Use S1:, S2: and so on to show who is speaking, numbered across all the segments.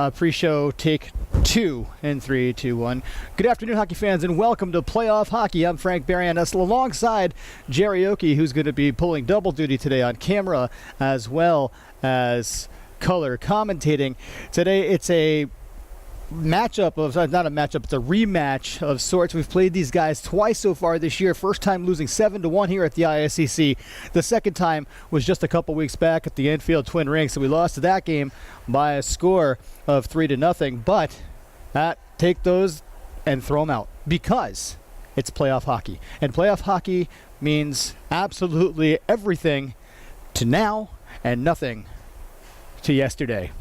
S1: Pre-show take 2 in 3, 2, 1. Good afternoon, hockey fans, and welcome to Playoff Hockey. I'm Frank Barry, alongside Jerry Oakey, who's going to be pulling double duty today on camera as well as color commentating. Today it's a matchup of, not a matchup, it's a rematch of sorts. We've played these guys twice so far this year. First time losing 7-1 here at the ISCC. The second time was just a couple weeks back at the Enfield Twin Rinks, so we lost that game by a score of 3-0. But take those and throw them out because it's playoff hockey. And playoff hockey means absolutely everything to now and nothing to yesterday.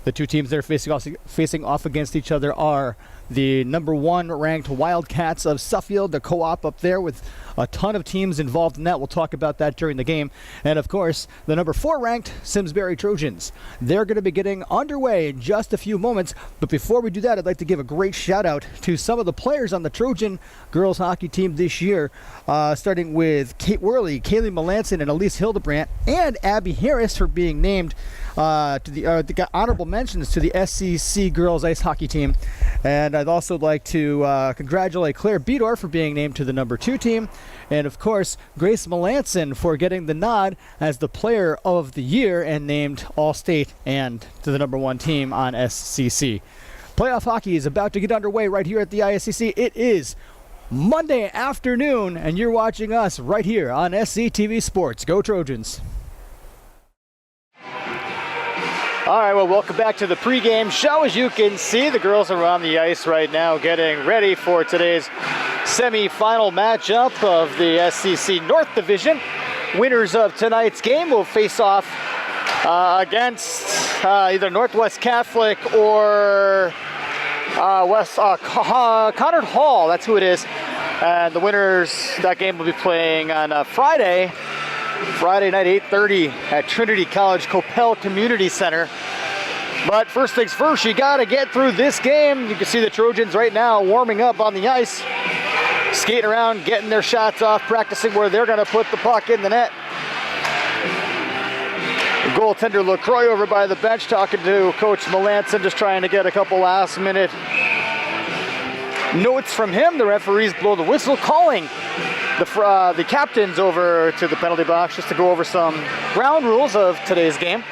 S1: The two teams that are facing off against each other are the number 1 ranked Wildcats of Suffield, the co-op up there with a ton of teams involved in that. We'll talk about that during the game. And of course, the number 4 ranked Simsbury Trojans. They're going to be getting underway in just a few moments. But before we do that, I'd like to give a great shout out to some of the players on the Trojan girls hockey team this year, starting with Kate Worley, Kaylee Melanson, and Elise Hildebrandt, and Abby Harris for being named to the honorable mentions to the SCC girls ice hockey team. And I'd also like to congratulate Claire Bedor for being named to the number 2 team. And of course, Grace Melanson for getting the nod as the player of the year and named All-State and to the number 1 team on SCC. Playoff hockey is about to get underway right here at the ISCC. It is Monday afternoon, and you're watching us right here on SCTV Sports. Go Trojans! All right, well, welcome back to the pregame show. As you can see, the girls are on the ice right now getting ready for today's semifinal matchup of the SCC North Division. Winners of tonight's game will face off against either Northwest Catholic or Conard Hall. That's who it is. And the winners, that game will be playing on Friday night, 8:30 at Trinity College Coppell Community Center. But first things first, you got to get through this game. You can see the Trojans right now warming up on the ice, skating around, getting their shots off, practicing where they're going to put the puck in the net. The goaltender LaCroix over by the bench talking to Coach Melanson, just trying to get a couple last-minute notes from him. The referees blow the whistle, calling the captains over to the penalty box just to go over some ground rules of today's game.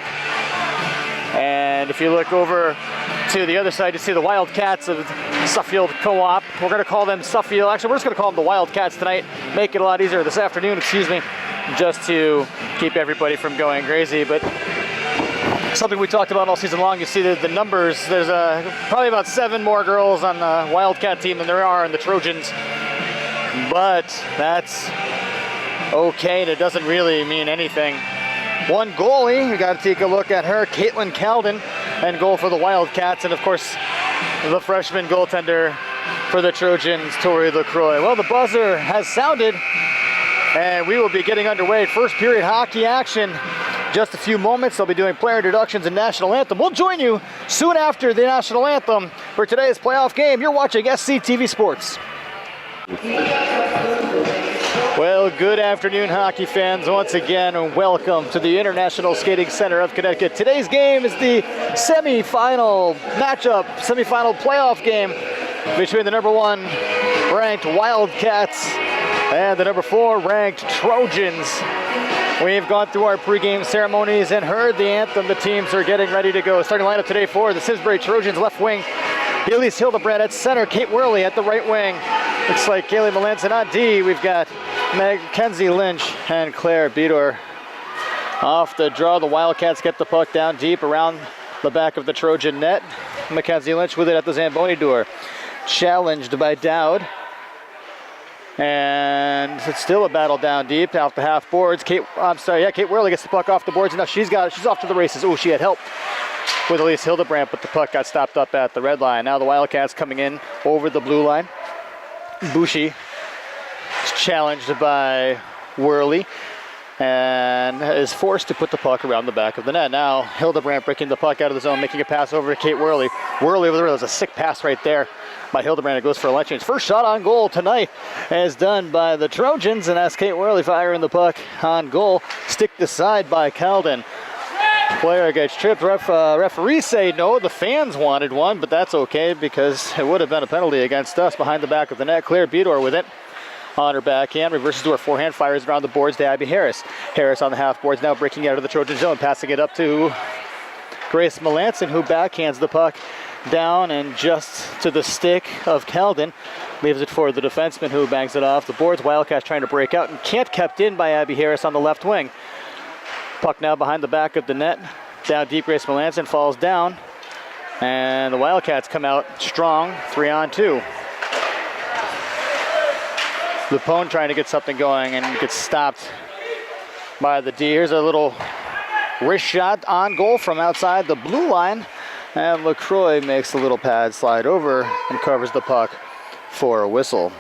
S1: And if you look over to the other side, you see the Wildcats of Suffield Co-op. We're going to call them Suffield. Actually, we're just going to call them the Wildcats tonight. Make it a lot easier this afternoon, just to keep everybody from going crazy. But something we talked about all season long, you see the numbers. There's probably about 7 more girls on the Wildcat team than there are in the Trojans. But that's okay, and it doesn't really mean anything. One goalie, we got to take a look at her, Caitlin Calden, and goal for the Wildcats, and of course, the freshman goaltender for the Trojans, Tori LaCroix. Well, the buzzer has sounded, and we will be getting underway. First period hockey action. Just a few moments, they'll be doing player introductions and national anthem. We'll join you soon after the national anthem for today's playoff game. You're watching SCTV Sports. Well, good afternoon, hockey fans. Once again, welcome to the International Skating Center of Connecticut. Today's game is the semifinal playoff game between the number 1 ranked Wildcats and the number 4 ranked Trojans. We've gone through our pregame ceremonies and heard the anthem. The teams are getting ready to go. Starting lineup today for the Simsbury Trojans, left wing, Elise Hildebrandt at center, Kate Worley at the right wing. Looks like Kaylee Melanson on D. We've got Mackenzie Lynch and Claire Bedor. Off the draw, the Wildcats get the puck down deep around the back of the Trojan net. Mackenzie Lynch with it at the Zamboni door. Challenged by Dowd. And it's still a battle down deep off the half boards. Kate Worley gets the puck off the boards. Now she's off to the races. Oh, she had help with Elise Hildebrandt, but the puck got stopped up at the red line. Now the Wildcats coming in over the blue line. Bushi is challenged by Worley and is forced to put the puck around the back of the net. Now Hildebrandt breaking the puck out of the zone, making a pass over to Kate Worley. Worley over there, there's a sick pass right there by Hildebrandt. It goes for a line change. First shot on goal tonight is done by the Trojans, and that's Kate Worley firing the puck on goal. Sticked aside by Calden. Player gets tripped. Referees say no. The fans wanted one, but that's okay because it would have been a penalty against us. Behind the back of the net, Claire Bedor with it. On her backhand, reverses to her forehand, fires around the boards to Abby Harris. Harris on the half boards now breaking out of the Trojan zone, passing it up to Grace Melanson, who backhands the puck down and just to the stick of Keldon. Leaves it for the defenseman who bangs it off the boards. Wildcats trying to break out and can't, kept in by Abby Harris on the left wing. Puck now behind the back of the net. Down deep, Grace Melanson falls down. And the Wildcats come out strong, 3-on-2. Lepone trying to get something going and gets stopped by the D. Here's a little wrist shot on goal from outside the blue line. And LaCroix makes a little pad slide over and covers the puck for a whistle.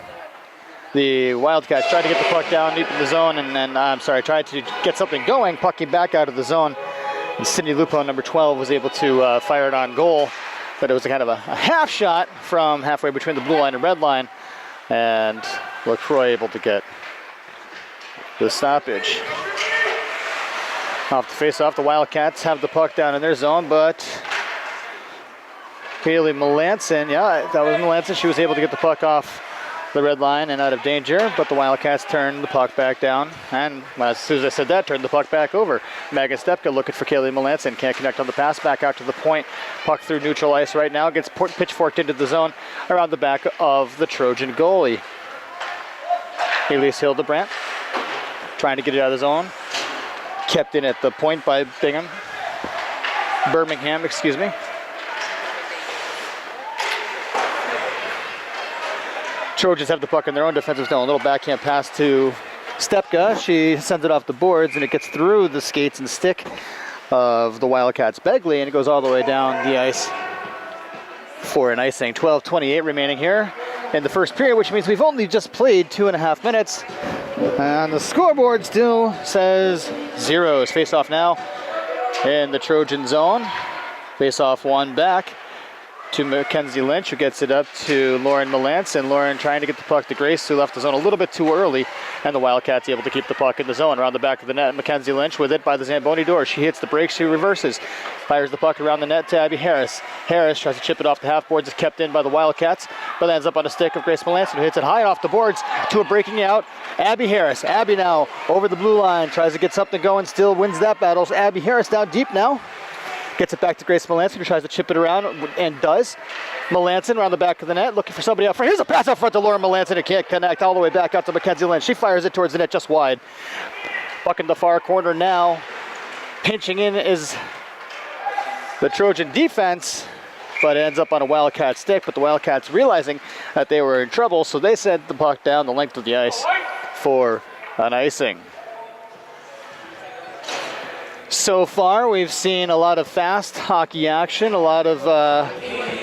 S1: The Wildcats tried to get the puck down deep in the zone tried to get something going, pucking back out of the zone. And Sydney Lupone, number 12, was able to fire it on goal. But it was a kind of a half shot from halfway between the blue line and red line. And LaCroix able to get the stoppage. Off the face-off, the Wildcats have the puck down in their zone, but Kaylee Melanson, that was Melanson. She was able to get the puck off the red line and out of danger, but the Wildcats turned the puck back down, and as soon as I said that, turned the puck back over. Megan Stepka looking for Kaylee Melanson, can't connect on the pass, back out to the point. Puck through neutral ice right now, gets pitchforked into the zone around the back of the Trojan goalie. Elise Hildebrandt trying to get it out of the zone. Kept in at the point by Birmingham, excuse me. Trojans have the puck in their own defensive zone. A little backhand pass to Stepka. She sends it off the boards, and it gets through the skates and stick of the Wildcats' Begley, and it goes all the way down the ice for an icing. 12:28 remaining here in the first period, which means we've only just played 2.5 minutes. And the scoreboard still says 0. Face-off now in the Trojan zone. Face-off one back to Mackenzie Lynch, who gets it up to Lauren Melanson. Lauren trying to get the puck to Grace, who left the zone a little bit too early, and the Wildcats able to keep the puck in the zone around the back of the net. Mackenzie Lynch with it by the Zamboni door. She hits the break, she reverses, fires the puck around the net to Abby Harris. Harris tries to chip it off the half boards, is kept in by the Wildcats, but ends up on a stick of Grace Melanson, who hits it high off the boards to a breaking out Abby Harris. Abby now over the blue line, tries to get something going, still wins that battle. Abby Harris down deep now. Gets it back to Grace Melanson, who tries to chip it around and does. Melanson around the back of the net, looking for somebody out front. Here's a pass out front to Lauren Melanson. It can't connect all the way back out to Mackenzie Lynch. She fires it towards the net just wide. Puck in the far corner now. Pinching in is the Trojan defense, but it ends up on a Wildcat stick. But the Wildcats realizing that they were in trouble, so they sent the puck down the length of the ice for an icing. So far, we've seen a lot of fast hockey action, a lot of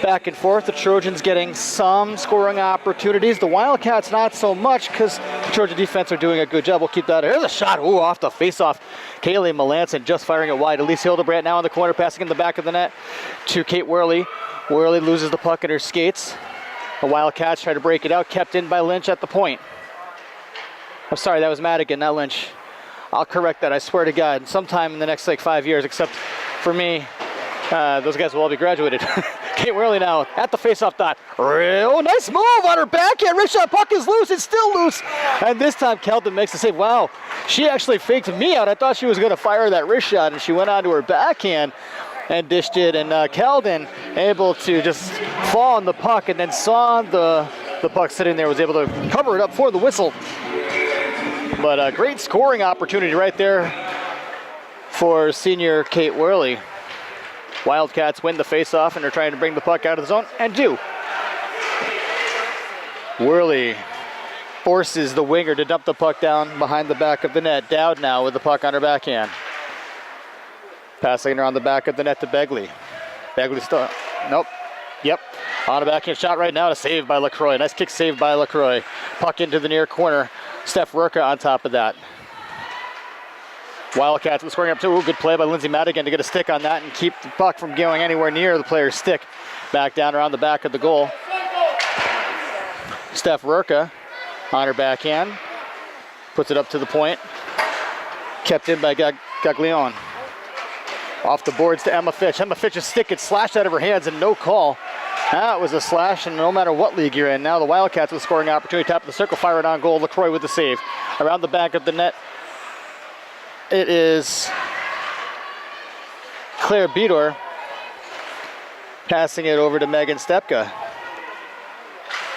S1: back and forth. The Trojans getting some scoring opportunities. The Wildcats not so much because the Trojan defense are doing a good job. We'll keep that. Here's a shot off the face-off. Kaylee Melanson just firing it wide. Elise Hildebrandt now in the corner, passing in the back of the net to Kate Worley. Worley loses the puck in her skates. The Wildcats try to break it out, kept in by Lynch at the point. I'm sorry, that was Madigan, not Lynch. I'll correct that, I swear to God. Sometime in the next 5 years, except for me, those guys will all be graduated. Kate Worley now at the face-off dot. Real nice move on her backhand. Wrist shot, puck is loose, it's still loose. And this time Keldon makes the save. Wow, she actually faked me out. I thought she was gonna fire that wrist shot, and she went onto her backhand and dished it. And Keldon able to just fall on the puck and then saw the puck sitting there, was able to cover it up for the whistle. But a great scoring opportunity right there for senior Kate Worley. Wildcats win the face-off and they're trying to bring the puck out of the zone, and do. Worley forces the winger to dump the puck down behind the back of the net. Dowd now with the puck on her backhand. Passing around the back of the net to Begley. Begley still, nope. Yep, on a backhand shot right now, to save by LaCroix. Nice kick saved by LaCroix. Puck into the near corner. Steph Rurka on top of that. Wildcats scoring up too. Good play by Lindsay Madigan to get a stick on that and keep the puck from going anywhere near the player's stick. Back down around the back of the goal. Steph Rurka on her backhand. Puts it up to the point. Kept in by Gaglione. Off the boards to Emma Fitch. Emma Fitch's stick gets slashed out of her hands and no call. That was a slash, and no matter what league you're in, now the Wildcats with a scoring opportunity. Top of the circle, fire it on goal. LaCroix with the save. Around the back of the net, it is Claire Bedor passing it over to Megan Stepka.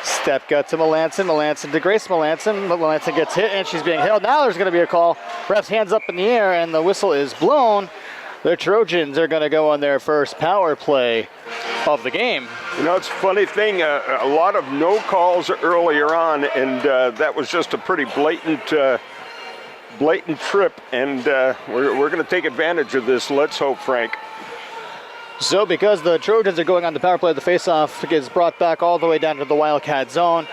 S1: Stepka to Melanson. Melanson to Grace Melanson. Melanson gets hit, and she's being held. Now there's going to be a call. Ref's hands up in the air, and the whistle is blown. The Trojans are going to go on their first power play of the game.
S2: You know, it's a funny thing, a lot of no calls earlier on, and that was just a pretty blatant trip, and we're going to take advantage of this. Let's hope, Frank.
S1: So because the Trojans are going on the power play, the faceoff gets brought back all the way down to the Wildcat zone.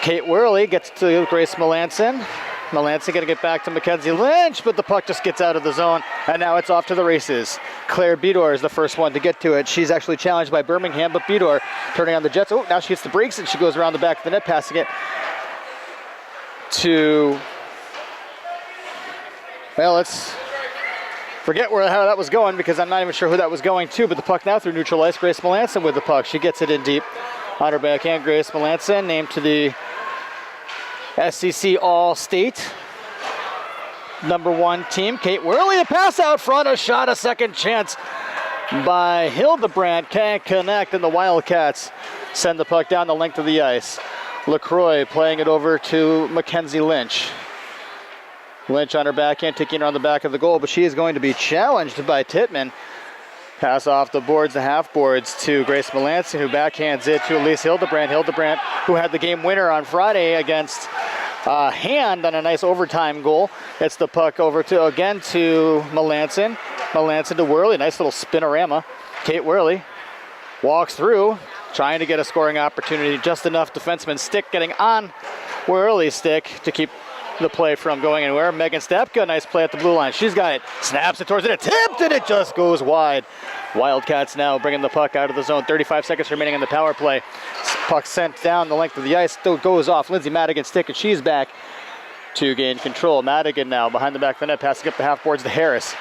S1: Kate Worley gets to Grace Melanson. Melanson going to get back to Mackenzie Lynch, but the puck just gets out of the zone, and now it's off to the races. Claire Bedor is the first one to get to it. She's actually challenged by Birmingham, but Bedor turning on the Jets. Oh, now she hits the brakes, and she goes around the back of the net, passing it to, well, let's forget how that was going, because I'm not even sure who that was going to, but the puck now through neutral ice. Grace Melanson with the puck. She gets it in deep on her backhand. Grace Melanson named to the SCC All-State #1 team. Kate Worley, a pass out front, a shot, a second chance by Hildebrandt. Can't connect, and the Wildcats send the puck down the length of the ice. LaCroix playing it over to Mackenzie Lynch. Lynch on her backhand, taking her on the back of the goal, but she is going to be challenged by Tittman. Pass off the boards, the half boards to Grace Melanson, who backhands it to Elise Hildebrandt. Hildebrandt, who had the game winner on Friday against Hand on a nice overtime goal. It's the puck over to Melanson. Melanson to Worley, nice little spinorama. Kate Worley walks through, trying to get a scoring opportunity. Just enough defenseman stick getting on Worley's stick to keep the play from going anywhere. Megan Stepka, nice play at the blue line. She's got it, snaps it towards it, tipped, and it just goes wide. Wildcats now bringing the puck out of the zone. 35 seconds remaining in the power play. Puck sent down the length of the ice, still goes off Lindsay Madigan's stick, and she's back to gain control. Madigan now behind the back of the net, passing up the half boards to Harris.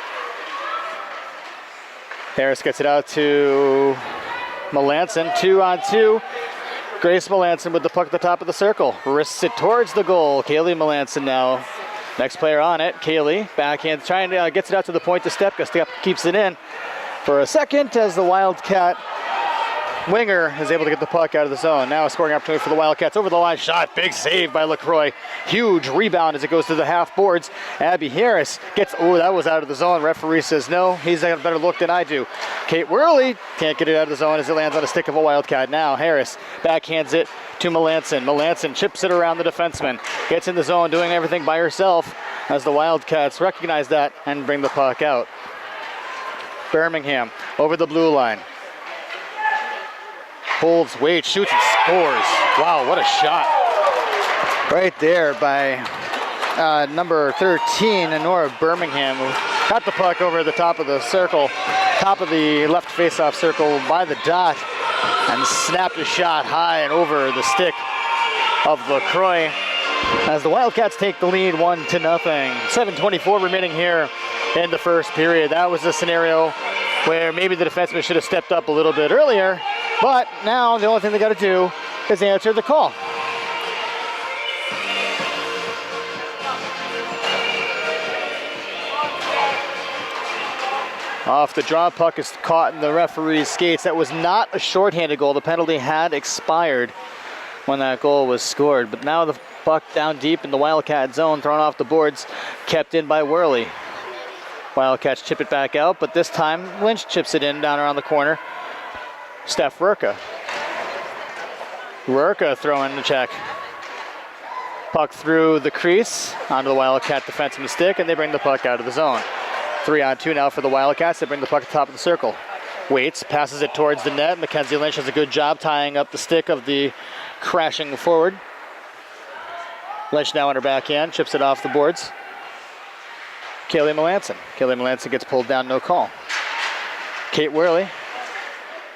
S1: Harris gets it out to Melanson, 2-on-2. Grace Melanson with the puck at the top of the circle. Wrists it towards the goal. Kaylee Melanson now. Next player on it. Kaylee, backhand, trying to gets it out to the point to Stepka. Stepka keeps it in for a second as the Wildcat winger is able to get the puck out of the zone. Now a scoring opportunity for the Wildcats. Over the line shot. Big save by LaCroix. Huge rebound as it goes to the half boards. Abby Harris gets, oh, that was out of the zone. Referee says no. He's got a better look than I do. Kate Worley can't get it out of the zone as it lands on a stick of a Wildcat. Now Harris backhands it to Melanson. Melanson chips it around the defenseman. Gets in the zone doing everything by herself as the Wildcats recognize that and bring the puck out. Birmingham over the blue line. Holds, waits, shoots, and scores. Wow, what a shot. Right there by number 13, Nora Birmingham, who got the puck over the top of the circle, top of the left face-off circle by the dot, and snapped a shot high and over the stick of LaCroix as the Wildcats take the lead 1-0. 7:24 remaining here in the first period. That was a scenario where maybe the defenseman should have stepped up a little bit earlier, but now the only thing they got to do is answer the call. Off the draw, puck is caught in the referee's skates. That was not a shorthanded goal. The penalty had expired when that goal was scored, but now the puck down deep in the Wildcat zone, thrown off the boards, kept in by Worley. Wildcats chip it back out, but this time Lynch chips it in down around the corner. Steph Rurka. Rurka throwing the check. Puck through the crease onto the Wildcat defenseman stick, and they bring the puck out of the zone. 3-on-2 now for the Wildcats. They bring the puck to the top of the circle. Waits, passes it towards the net. Mackenzie Lynch does a good job tying up the stick of the crashing forward. Lynch now on her backhand, chips it off the boards. Kaylee Melanson. Kaylee Melanson gets pulled down, no call. Kate Worley,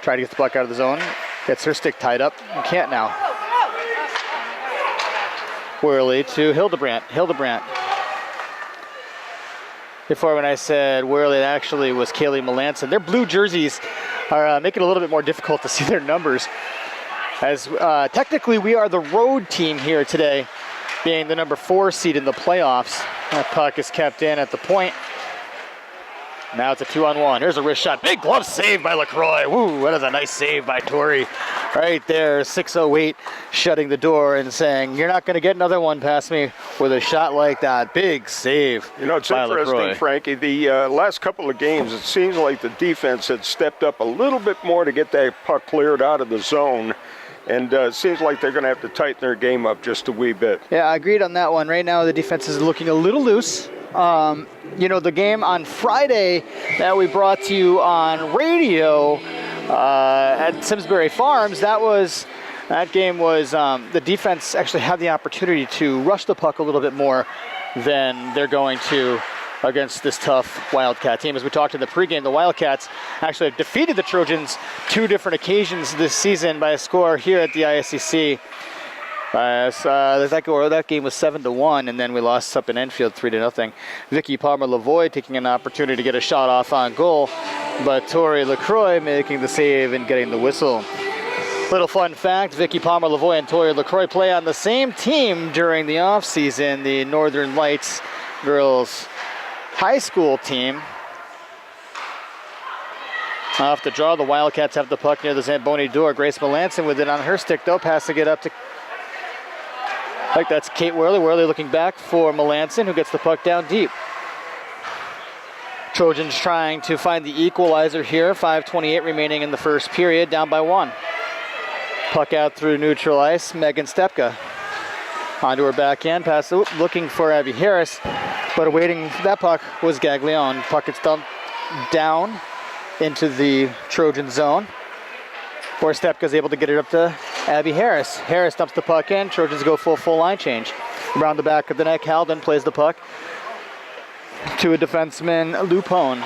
S1: try to get the puck out of the zone, gets her stick tied up, and can't now. Worley to Hildebrandt. Hildebrandt before when I said Worley, it actually was Kaylee Melanson. Their blue jerseys are making it a little bit more difficult to see their numbers. As technically we are the road team here today, being the number 4 seed in the playoffs. That puck is kept in at the point. Now it's a 2-on-1. Here's a wrist shot. Big glove save by LaCroix. Woo, that is a nice save by Tori. Right there, 6:08, shutting the door and saying, you're not going to get another one past me with a shot like that. Big save.
S2: You know, it's
S1: by
S2: interesting,
S1: LaCroix.
S2: Frankie. The last couple of games, it seems like the defense had stepped up a little bit more to get that puck cleared out of the zone. And it seems like they're going to have to tighten their game up just a wee bit.
S1: Yeah, I agreed on that one. Right now, the defense is looking a little loose. You know, the game on Friday that we brought to you on radio at Simsbury Farms, that game was the defense actually had the opportunity to rush the puck a little bit more than they're going to against this tough Wildcat team. As we talked in the pregame, the Wildcats actually have defeated the Trojans 2 different occasions this season by a score here at the ISCC. That game was 7-1, and then we lost up in Enfield 3-0. Vicky Palmer-Lavoie taking an opportunity to get a shot off on goal, but Tori LaCroix making the save and getting the whistle. Little fun fact, Vicky Palmer-Lavoie and Tori LaCroix play on the same team during the offseason, the Northern Lights girls high school team. Off the draw, the Wildcats have the puck near the Zamboni door. Grace Melanson with it on her stick, though, passing it up to, like that's Kate Worley. Worley looking back for Melanson, who gets the puck down deep. Trojans trying to find the equalizer here. 5:28 remaining in the first period, down by 1. Puck out through neutral ice. Megan Stepka onto her backhand pass, looking for Abby Harris, but awaiting that puck was Gaglione. Puck gets dumped down into the Trojan zone, where Stepka's able to get it up to Abby Harris. Harris dumps the puck in. Trojans go full line change. Around the back of the net, Halden plays the puck to a defenseman, Lupone.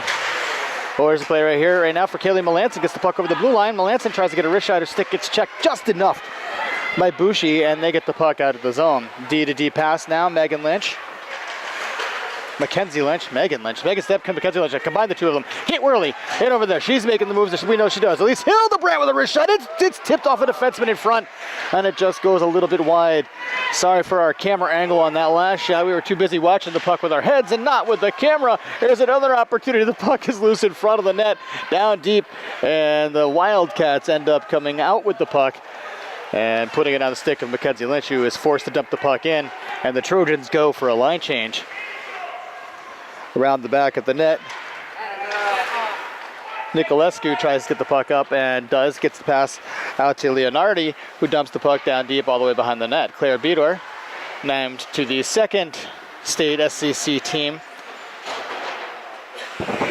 S1: There's a play right here, right now for Kaylee Melanson. Gets the puck over the blue line. Melanson tries to get a wrist shot. Her stick gets checked just enough by Bushi, and they get the puck out of the zone. D-to-D pass now, Megan Lynch. Mackenzie Lynch, Megan Lynch. Megan Stepka, Mackenzie Lynch. Combine the two of them. Kate Worley in over there. She's making the moves that we know she does. Elise Hildebrandt with a wrist shot. It's tipped off a defenseman in front, and it just goes a little bit wide. Sorry for our camera angle on that last shot. We were too busy watching the puck with our heads and not with the camera. There's another opportunity. The puck is loose in front of the net, down deep, and the Wildcats end up coming out with the puck and putting it on the stick of Mackenzie Lynch, who is forced to dump the puck in, and the Trojans go for a line change. Around the back of the net, Nicolescu tries to get the puck up and gets the pass out to Leonardi, who dumps the puck down deep all the way behind the net. Claire Bedor, named to the second state SCC team.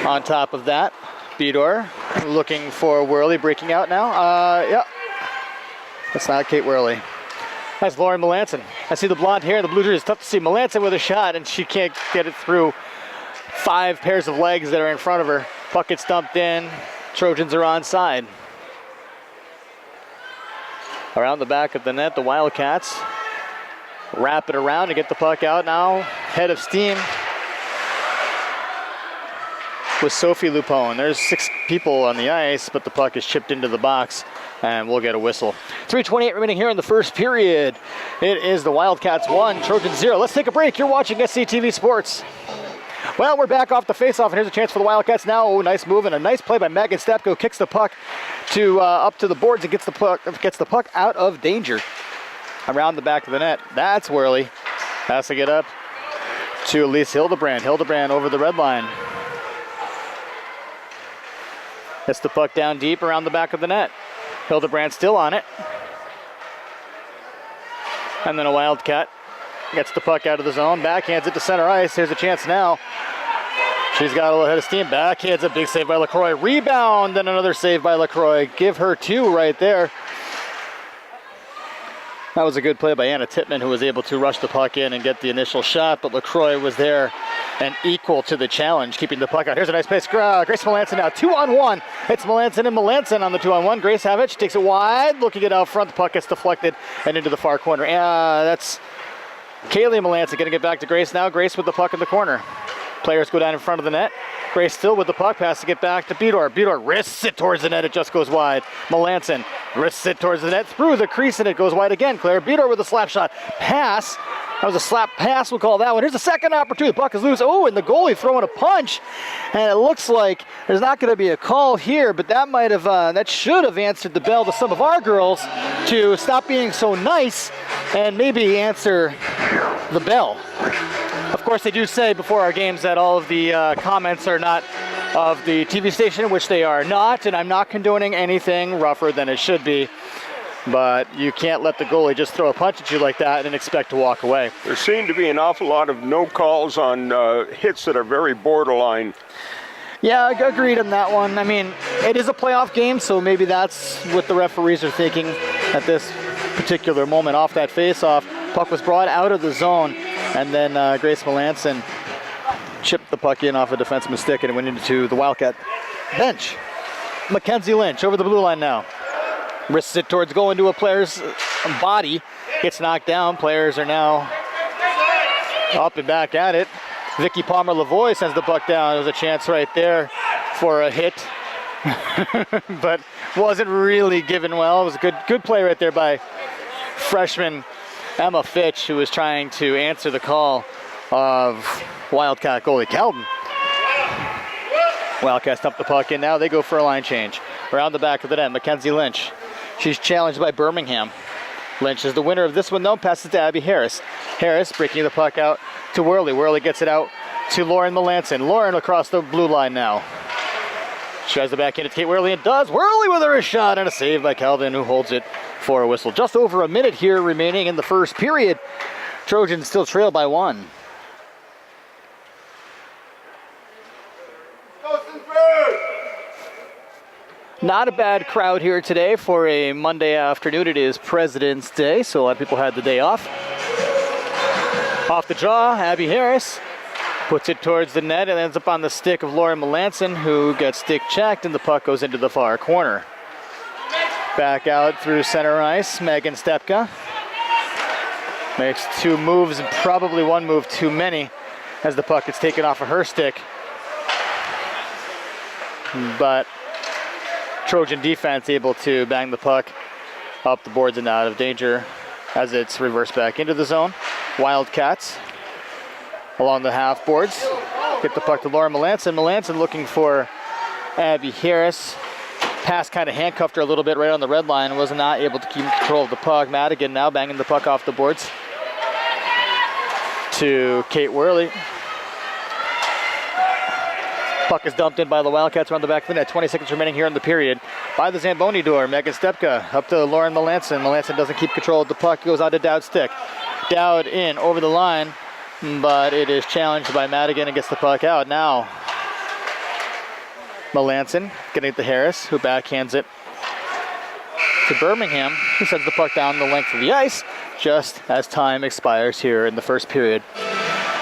S1: On top of that, Bedor looking for Worley, breaking out now. Yep, that's not Kate Worley. That's Lauren Melanson. I see the blonde hair and the blue jersey. It's tough to see Melanson with a shot, and she can't get it through 5 pairs of legs that are in front of her. Puck gets dumped in. Trojans are onside. Around the back of the net, the Wildcats wrap it around to get the puck out now. Head of steam with Sophie Lupone. There's 6 people on the ice, but the puck is chipped into the box, and we'll get a whistle. 3:28 remaining here in the first period. It is the Wildcats 1, Trojans 0. Let's take a break. You're watching SCTV Sports. Well, we're back off the faceoff, and here's a chance for the Wildcats now. Oh, nice move and a nice play by Megan Stepko. Kicks the puck to up to the boards and gets the puck out of danger. Around the back of the net. That's Worley. Passing it up to Elise Hildebrandt. Hildebrandt over the red line. Gets the puck down deep around the back of the net. Hildebrandt still on it. And then a Wildcat gets the puck out of the zone, backhands it to center ice. Here's a chance now. She's got a little head of steam. Backhands a big save by LaCroix. Rebound, and another save by LaCroix. Give her 2 right there. That was a good play by Anna Tittman, who was able to rush the puck in and get the initial shot, but LaCroix was there and equal to the challenge, keeping the puck out. Here's a nice pass. Grace Melanson now, 2-on-1. It's Melanson and Melanson on the 2-on-1. Grace Havich takes it wide, looking it out front. The puck gets deflected and into the far corner. That's Kaylee Melanson going to get back to Grace now. Grace with the puck in the corner. Players go down in front of the net. Grace still with the puck, passing it back to Bedor. Bedor wrists it towards the net, it just goes wide. Melanson wrists it towards the net, through the crease, and it goes wide again. Claire Bedor with a slap shot. Pass. That was a slap pass, we'll call that one. Here's a second opportunity. The puck is loose. Oh, and the goalie throwing a punch. And it looks like there's not going to be a call here, but that might have, that should have answered the bell to some of our girls to stop being so nice and maybe answer the bell. Of course, they do say before our games that all of the comments are not of the TV station, which they are not, and I'm not condoning anything rougher than it should be. But you can't let the goalie just throw a punch at you like that and expect to walk away.
S2: There seem to be an awful lot of no calls on hits that are very borderline.
S1: Yeah, agreed on that one. I mean, it is a playoff game, so maybe that's what the referees are thinking at this particular moment. Off that face-off, puck was brought out of the zone, and then Grace Melanson chipped the puck in off a defenseman's stick, and it went into the Wildcat bench. Mackenzie Lynch over the blue line now. Wrists it towards going to a player's body. Gets knocked down. Players are now up and back at it. Vicky Palmer-Lavoie sends the puck down. There's a chance right there for a hit. But wasn't really given well. It was a good play right there by freshman Emma Fitch, who was trying to answer the call of Wildcat goalie Calden. Wildcats dump the puck in now. They go for a line change. Around the back of the net, Mackenzie Lynch. She's challenged by Birmingham. Lynch is the winner of this one, though. Passes to Abby Harris. Harris breaking the puck out to Worley. Worley gets it out to Lauren Melanson. Lauren across the blue line now. She tries the back end to Kate Worley. It does. Worley with her shot and a save by Calvin, who holds it for a whistle. Just over a minute here remaining in the first period. Trojans still trail by 1. Not a bad crowd here today for a Monday afternoon. It is President's Day, so a lot of people had the day off. Off the draw, Abby Harris puts it towards the net and ends up on the stick of Lauren Melanson, who gets stick checked, and the puck goes into the far corner. Back out through center ice, Megan Stepka makes 2 moves, and probably 1 move too many, as the puck gets taken off of her stick. But Trojan defense able to bang the puck up the boards and out of danger as it's reversed back into the zone. Wildcats along the half boards get the puck to Lauren Melanson. Melanson looking for Abby Harris. Pass kind of handcuffed her a little bit right on the red line. Was not able to keep control of the puck. Madigan now banging the puck off the boards to Kate Worley. Puck is dumped in by the Wildcats around the back of the net. 20 seconds remaining here in the period. By the Zamboni door, Megan Stepka up to Lauren Melanson. Melanson doesn't keep control of the puck. Goes out to Dowd's stick. Dowd in over the line, but it is challenged by Madigan and gets the puck out. Now, Melanson getting it to Harris, who backhands it to Birmingham, who sends the puck down the length of the ice just as time expires here in the first period.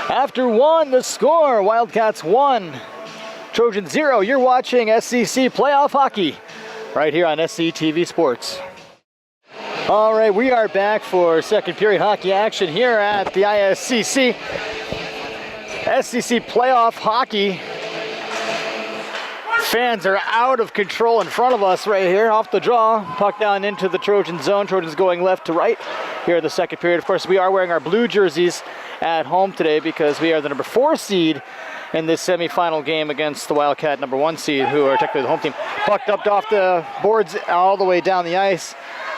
S1: After 1, the score, Wildcats 1. Trojan 0, you're watching SCC Playoff Hockey right here on SCTV Sports. All right, we are back for second period hockey action here at the ISCC. SCC Playoff Hockey. Fans are out of control in front of us right here. Off the draw, puck down into the Trojan zone. Trojans going left to right here in the second period. Of course, we are wearing our blue jerseys at home today because we are the number 4 seed in this semifinal game against the Wildcat number 1 seed, who are technically the home team. Puck dumped off the boards all the way down the ice.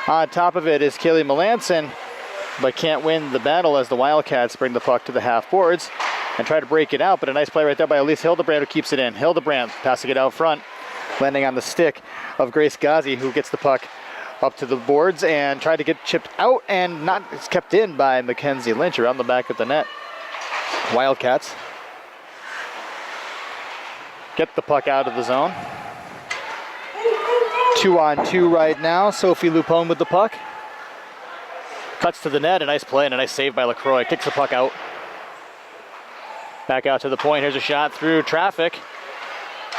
S1: On top of it is Kaylee Melanson, but can't win the battle as the Wildcats bring the puck to the half boards and try to break it out. But a nice play right there by Elise Hildebrand, who keeps it in. Hildebrand passing it out front, landing on the stick of Grace Ghazi, who gets the puck up to the boards and tried to get chipped out, and not it's kept in by Mackenzie Lynch around the back of the net. Wildcats get the puck out of the zone. 2-on-2 right now. Sophie Lupone with the puck. Cuts to the net, a nice play and a nice save by LaCroix. Kicks the puck out. Back out to the point. Here's a shot through traffic.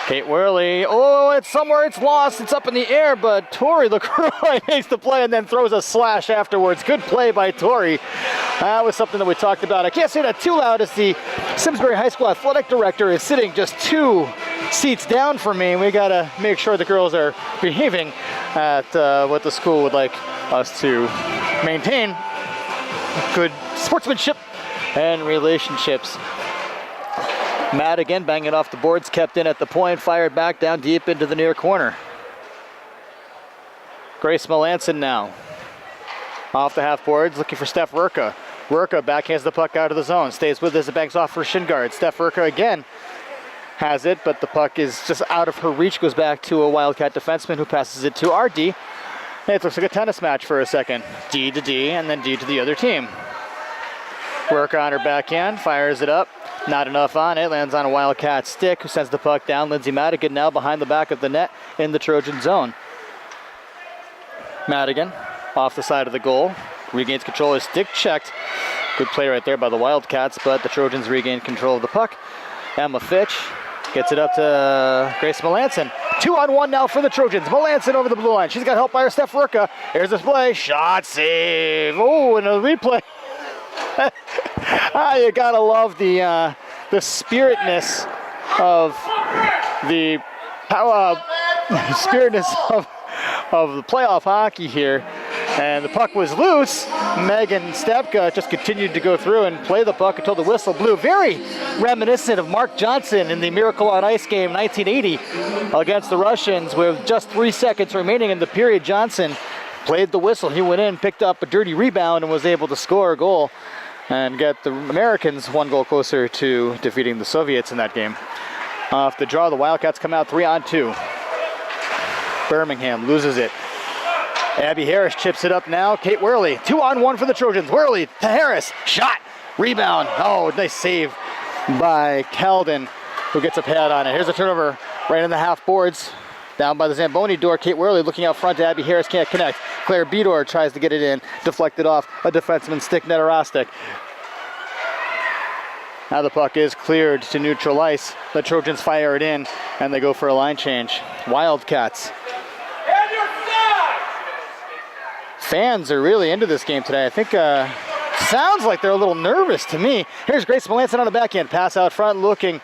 S1: Kate Worley. Oh, it's somewhere, it's lost. It's up in the air, but Tori LaCroix makes the play and then throws a slash afterwards. Good play by Tori. That was something that we talked about. I can't say that too loud as the Simsbury High School athletic director is sitting just 2 seats down from me. We gotta make sure the girls are behaving at what the school would like us to maintain. Good sportsmanship and relationships. Matt again banging it off the boards, kept in at the point, fired back down deep into the near corner. Grace Melanson now. Off the half boards, looking for Steph Rurka. Rurka backhands the puck out of the zone, stays with as it banks off for shin guard. Steph Rurka again has it, but the puck is just out of her reach, goes back to a Wildcat defenseman who passes it to RD. It looks like a tennis match for a second. D to D, and then D to the other team. Rurka on her backhand, fires it up. Not enough on it, lands on a Wildcat stick, who sends the puck down. Lindsay Madigan now behind the back of the net in the Trojan zone. Madigan off the side of the goal, regains control, his stick checked. Good play right there by the Wildcats, but the Trojans regain control of the puck. Emma Fitch gets it up to Grace Melanson. 2-on-1 now for the Trojans. Melanson over the blue line. She's got help by her Steph Rurka. Here's this play, shot save. Oh, and a replay. You gotta love the spiritness of the of the playoff hockey here. And the puck was loose. Megan Stepka just continued to go through and play the puck until the whistle blew. Very reminiscent of Mark Johnson in the Miracle on Ice game 1980 against the Russians, with just 3 seconds remaining in the period. Johnson played the whistle. He went in, picked up a dirty rebound, and was able to score a goal and get the Americans 1 goal closer to defeating the Soviets in that game. Off the draw, the Wildcats come out 3-on-2. Birmingham loses it. Abby Harris chips it up now. Kate Worley, 2-on-1 for the Trojans. Worley to Harris, shot, rebound. Oh, nice save by Calden, who gets a pad on it. Here's a turnover right in the half boards. Down by the Zamboni door, Kate Worley looking out front to Abby Harris, can't connect. Claire Bedor tries to get it in, deflected off a defenseman's stick, Netarostic. Now the puck is cleared to neutral ice. The Trojans fire it in, and they go for a line change. Wildcats. Fans are really into this game today. I think sounds like they're a little nervous to me. Here's Grace Melanson on the backhand. Pass out front looking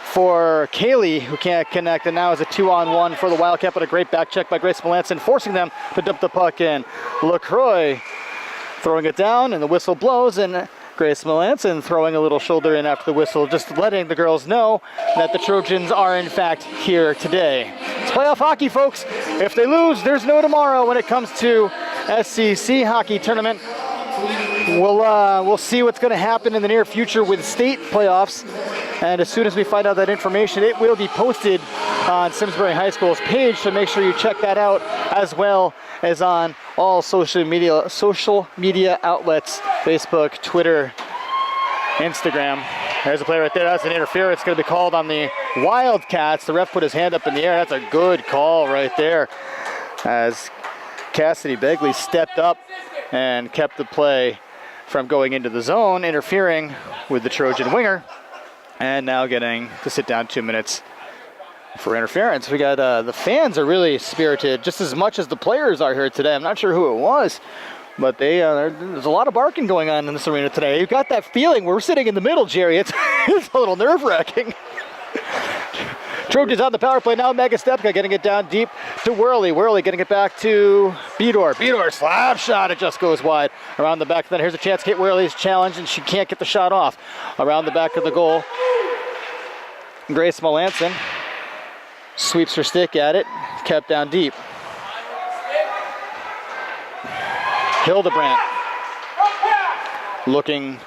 S1: for Kaylee, who can't connect, and now is a 2-on-1 for the Wildcat, but a great back check by Grace Melanson, forcing them to dump the puck in. LaCroix throwing it down, and the whistle blows, and Grace Melanson throwing a little shoulder in after the whistle, just letting the girls know that the Trojans are in fact here today. It's playoff hockey, folks. If they lose, there's no tomorrow when it comes to SCC hockey tournament. We'll see what's going to happen in the near future with state playoffs, and as soon as we find out that information, it will be posted on Simsbury High School's page, so make sure you check that out, as well as on all social media outlets, Facebook, Twitter, Instagram. There's a play right there. That's an interference going to be called on the Wildcats. The ref put his hand up in the air. That's a good call right there, as Cassidy Begley stepped up and kept the play from going into the zone, interfering with the Trojan winger, and now getting to sit down 2 minutes for interference. We got the fans are really spirited, just as much as the players are here today. I'm not sure who it was, but there's a lot of barking going on in this arena today. You got that feeling. We're sitting in the middle, Jerry. It's a little nerve-wracking. Trojans on the power play now. Megan Stepka getting it down deep to Worley. Worley getting it back to Bedor. Bedor slap shot. It just goes wide around the back. Then here's a chance. Kate Worley's challenged, and she can't get the shot off. Around the back of the goal, Grace Melanson sweeps her stick at it. Kept down deep. Hildebrandt looking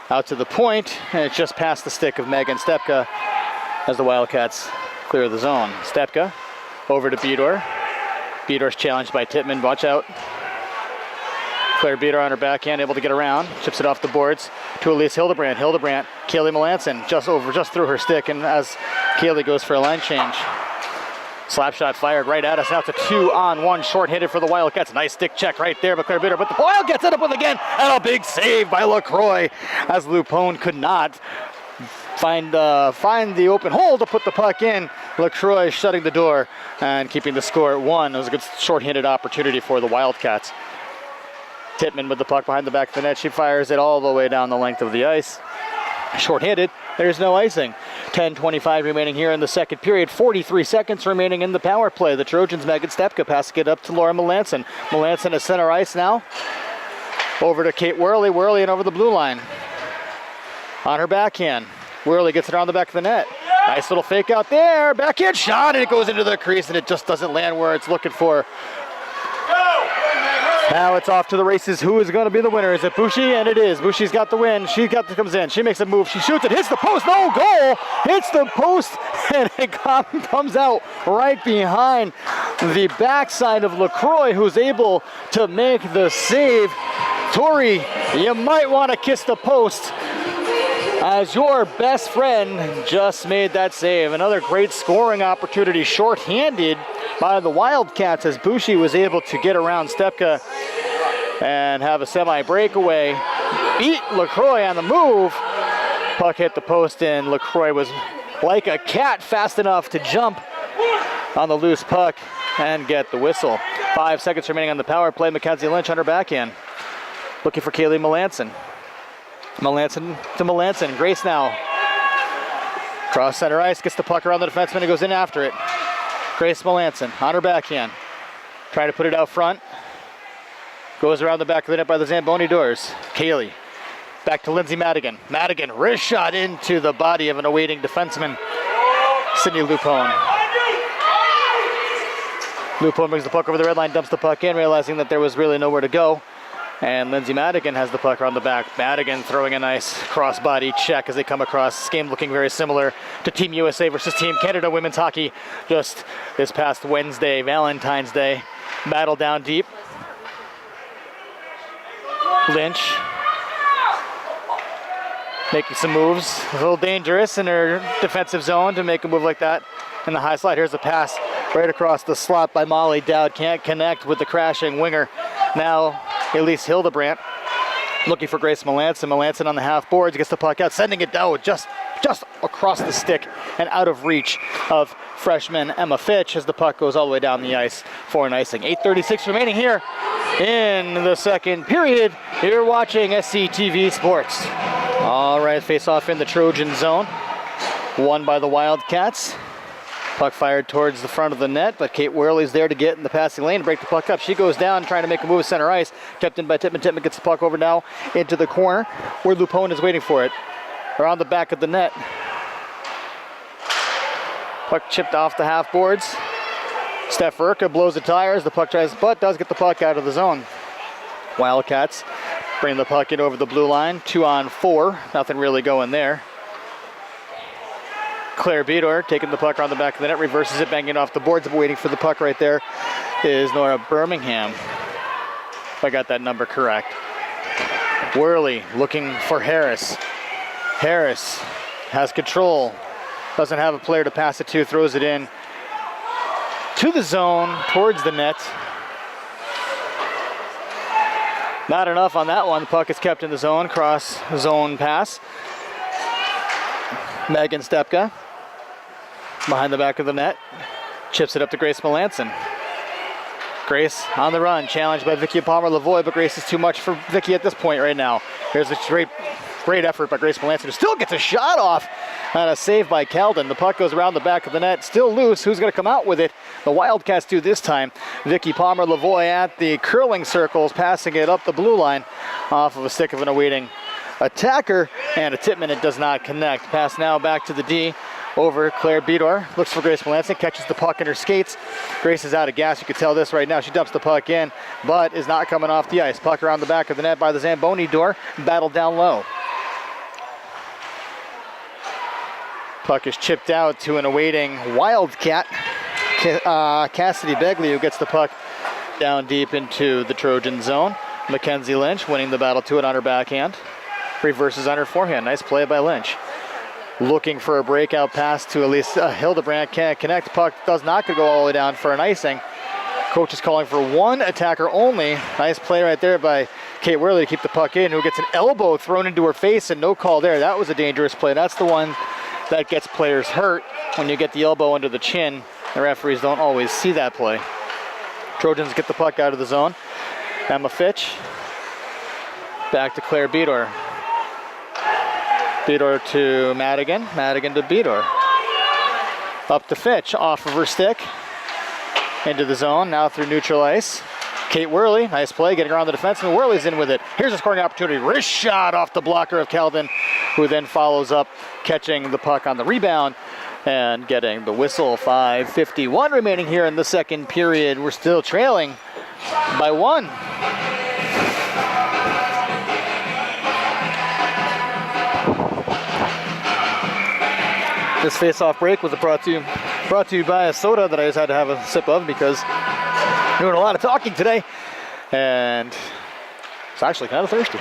S1: out to the point, and it's just past the stick of Megan Stepka as the Wildcats clear the zone. Stepka over to Bedor. Bedor's challenged by Tittman. Watch out. Claire Bedor on her backhand, able to get around. Chips it off the boards to Elise Hildebrandt. Hildebrandt, Kaylee Melanson just through her stick, and as Kaylee goes for a line change. Slap shot fired right at us. Now it's a 2-on-1 short-handed for the Wildcats. Nice stick check right there by Claire Bedor, but the Wildcats end up with again, and a big save by LaCroix, as Lupone could not find the open hole to put the puck in. LaCroix shutting the door and keeping the score at 1. It was a good short-handed opportunity for the Wildcats. Tittman with the puck behind the back of the net. She fires it all the way down the length of the ice. Short-handed There's no icing. 10:25 remaining here in the second period. 43 seconds remaining in the power play. The Trojans, Megan Stepka passing it up to Laura Melanson. Melanson at center ice now. Over to Kate Worley. Worley and over the blue line. On her backhand. Worley gets it around the back of the net. Nice little fake out there. Backhand shot, and it goes into the crease, and it just doesn't land where it's looking for. Now it's off to the races. Who is going to be the winner? Is it Bushi? And it is. Bushi's got the win. Comes in. She makes a move. She shoots it. Hits the post. No goal. Hits the post. And it comes out right behind the backside of LaCroix, who's able to make the save. Tori, you might want to kiss the post, as your best friend just made that save. Another great scoring opportunity, shorthanded by the Wildcats, as Bushi was able to get around Stepka and have a semi-breakaway. Beat LaCroix on the move. Puck hit the post, and LaCroix was like a cat, fast enough to jump on the loose puck and get the whistle. 5 seconds remaining on the power play. Mackenzie Lynch on her backhand. Looking for Kaylee Melanson. Melanson to Melanson. Grace now. Cross center ice, gets the puck around the defenseman and goes in after it. Grace Melanson on her backhand. Trying to put it out front. Goes around the back of the net by the Zamboni doors. Kaylee. Back to Lindsay Madigan. Madigan, wrist shot into the body of an awaiting defenseman, Sydney Lupone. Lupone brings the puck over the red line, dumps the puck in, realizing that there was really nowhere to go. And Lindsay Madigan has the puck around the back. Madigan throwing a nice crossbody check as they come across. This game looking very similar to Team USA versus Team Canada women's hockey just this past Wednesday, Valentine's Day. Battle down deep. Lynch making some moves. A little dangerous in her defensive zone to make a move like that in the high slide. Here's a pass right across the slot by Molly Dowd. Can't connect with the crashing winger. Now Elise Hildebrandt looking for Grace Melanson. Melanson on the half boards, gets the puck out, sending it down just across the stick and out of reach of freshman Emma Fitch as the puck goes all the way down the ice for an icing. 8:36 remaining here in the second period. You're watching SCTV Sports. All right, face off in the Trojan zone. Won by the Wildcats. Puck fired towards the front of the net, but Kate Worley's there to get in the passing lane and break the puck up. She goes down trying to make a move center ice. Kept in by Tippman. Tippman gets the puck over now into the corner where Lupone is waiting for it. Around the back of the net. Puck chipped off the half boards. Steph Urka blows the tires. The puck tries, but does get the puck out of the zone. Wildcats bring the puck in over the blue line. 2-on-4. Nothing really going there. Claire Beador taking the puck around the back of the net, reverses it, banging off the boards, but waiting for the puck right there is Nora Birmingham, if I got that number correct. Worley looking for Harris. Harris has control, doesn't have a player to pass it to, throws it in to the zone, towards the net. Not enough on that one. The puck is kept in the zone, cross zone pass. Megan Stepka behind the back of the net, chips it up to Grace Melanson. Grace on the run, challenged by Vicky Palmer-Lavoie, but Grace is too much for Vicky at this point right now. Here's a great effort by Grace Melanson, who still gets a shot off and a save by Keldon. The puck goes around the back of the net, still loose. Who's going to come out with it? The Wildcats do this time. Vicky Palmer-Lavoie at the curling circles, passing it up the blue line off of a stick of an awaiting attacker, and a Tippman. It does not connect. Pass now back to the D. Over Claire Beador, looks for Grace Melanson, catches the puck in her skates. Grace is out of gas, you can tell this right now. She dumps the puck in, but is not coming off the ice. Puck around the back of the net by the Zamboni door, battled down low. Puck is chipped out to an awaiting Wildcat, Cassidy Begley, who gets the puck down deep into the Trojan zone. Mackenzie Lynch winning the battle to it on her backhand. Reverses on her forehand, nice play by Lynch. Looking for a breakout pass to Elise Hildebrandt, can't connect. Puck does not go all the way down for an icing. Coach is calling for one attacker only. Nice play right there by Kate Worley to keep the puck in, who gets an elbow thrown into her face and no call there. That was a dangerous play. That's the one that gets players hurt when you get the elbow under the chin. The referees don't always see that play. Trojans get the puck out of the zone. Emma Fitch. Back to Claire Beador. Bedor to Madigan. Madigan to Bedor. Up to Fitch, off of her stick. Into the zone, now through neutral ice. Kate Worley, nice play, getting around the defenseman. Worley's in with it. Here's a scoring opportunity. Wrist shot off the blocker of Keldon, who then follows up, catching the puck on the rebound and getting the whistle. 5:51 remaining here in the second period. We're still trailing by 1. This face-off break was brought to you by a soda that I just had to have a sip of because I'm doing a lot of talking today, and it's actually kind of thirsty.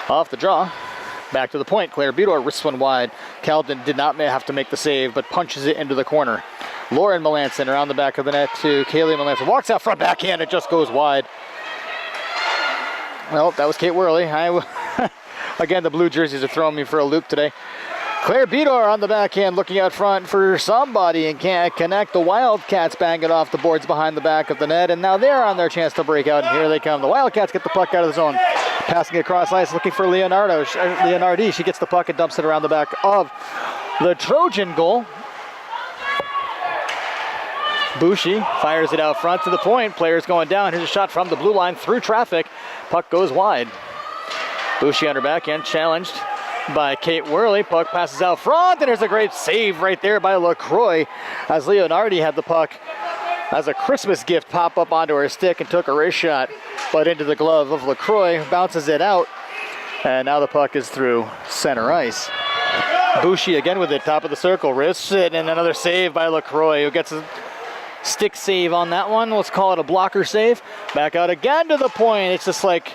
S1: Off the draw, back to the point. Claire Bedor wrists one wide. Keldon did not have to make the save, but punches it into the corner. Lauren Melanson around the back of the net to Kaylee Melanson. Walks out front, backhand, it just goes wide. Well, that was Kate Worley. Again, the blue jerseys are throwing me for a loop today. Claire Bedor on the backhand, looking out front for somebody and can't connect. The Wildcats bang it off the boards behind the back of the net, and now they're on their chance to break out, and here they come. The Wildcats get the puck out of the zone. Passing across ice, looking for Leonardi. She gets the puck and dumps it around the back of the Trojan goal. Bushi fires it out front to the point. Players going down. Here's a shot from the blue line through traffic. Puck goes wide. Bushi on her backhand, challenged by Kate Worley. Puck passes out front, and there's a great save right there by LaCroix as Leonardi had the puck as a Christmas gift pop up onto her stick and took a wrist shot, but into the glove of LaCroix, bounces it out, and now the puck is through center ice. Bushi again with it, top of the circle, wrists it, and another save by LaCroix, who gets a stick save on that one. Let's call it a blocker save. Back out again to the point. It's just like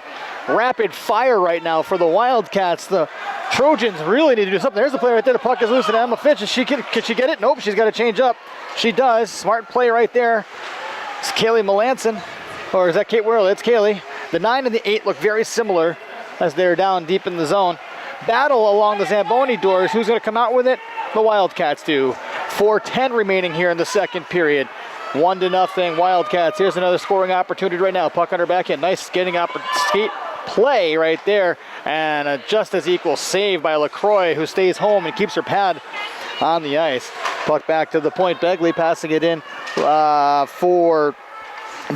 S1: rapid fire right now for the Wildcats. The Trojans really need to do something. There's the play right there. The puck is loose, and Emma Fitch. Can she get it? Nope, she's got to change up. She does. Smart play right there. It's Kaylee Melanson. Or is that Kate Worley? It's Kaylee. The 9 and the 8 look very similar as they're down deep in the zone. Battle along the Zamboni doors. Who's going to come out with it? The Wildcats do. 4:10 remaining here in the second period. 1-0 Wildcats. Here's another scoring opportunity right now. Puck on her backhand. Nice skating skate play right there, and a just as equal save by LaCroix, who stays home and keeps her pad on the ice. Puck back to the point. Begley passing it in for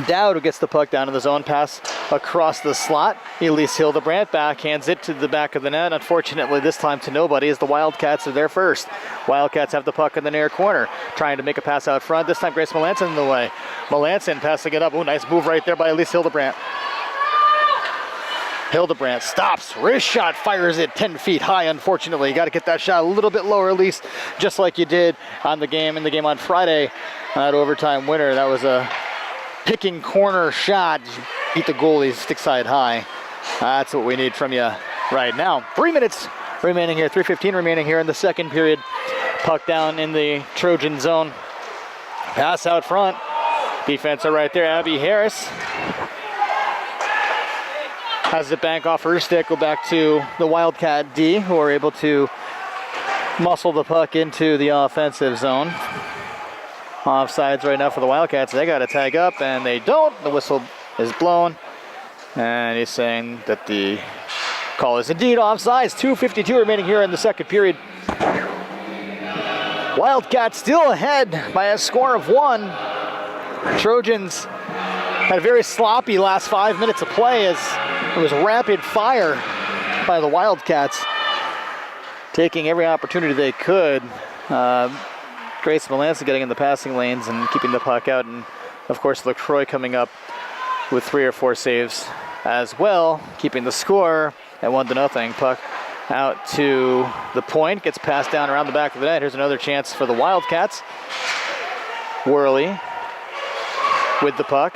S1: Dowd, who gets the puck down in the zone. Pass across the slot. Elise Hildebrandt backhands it to the back of the net. Unfortunately, this time to nobody, as the Wildcats are there first. Wildcats have the puck in the near corner, trying to make a pass out front. This time Grace Melanson in the way. Melanson passing it up. Oh, nice move right there by Elise Hildebrandt. Hildebrandt stops, wrist shot, fires it 10 feet high. Unfortunately, you got to get that shot a little bit lower, at least, just like you did in the game on Friday, that overtime winner. That was a picking corner shot. Beat the goalie stick side high. That's what we need from you right now. 3 minutes remaining here, 3:15 remaining here in the second period. Puck down in the Trojan zone. Pass out front. Defense are right there. Abby Harris has it bank off her stick, go back to the Wildcat D, who are able to muscle the puck into the offensive zone. Offsides right now for the Wildcats. They got to tag up, and they don't. The whistle is blown, and he's saying that the call is indeed offsides. 2:52 remaining here in the second period. Wildcats still ahead by a score of 1. Trojans had a very sloppy last 5 minutes of play as it was rapid fire by the Wildcats, taking every opportunity they could. Grace Melanson getting in the passing lanes and keeping the puck out, and of course LaCroix coming up with 3 or 4 saves as well, keeping the score at 1-0. Puck out to the point, gets passed down around the back of the net. Here's another chance for the Wildcats. Worley with the puck,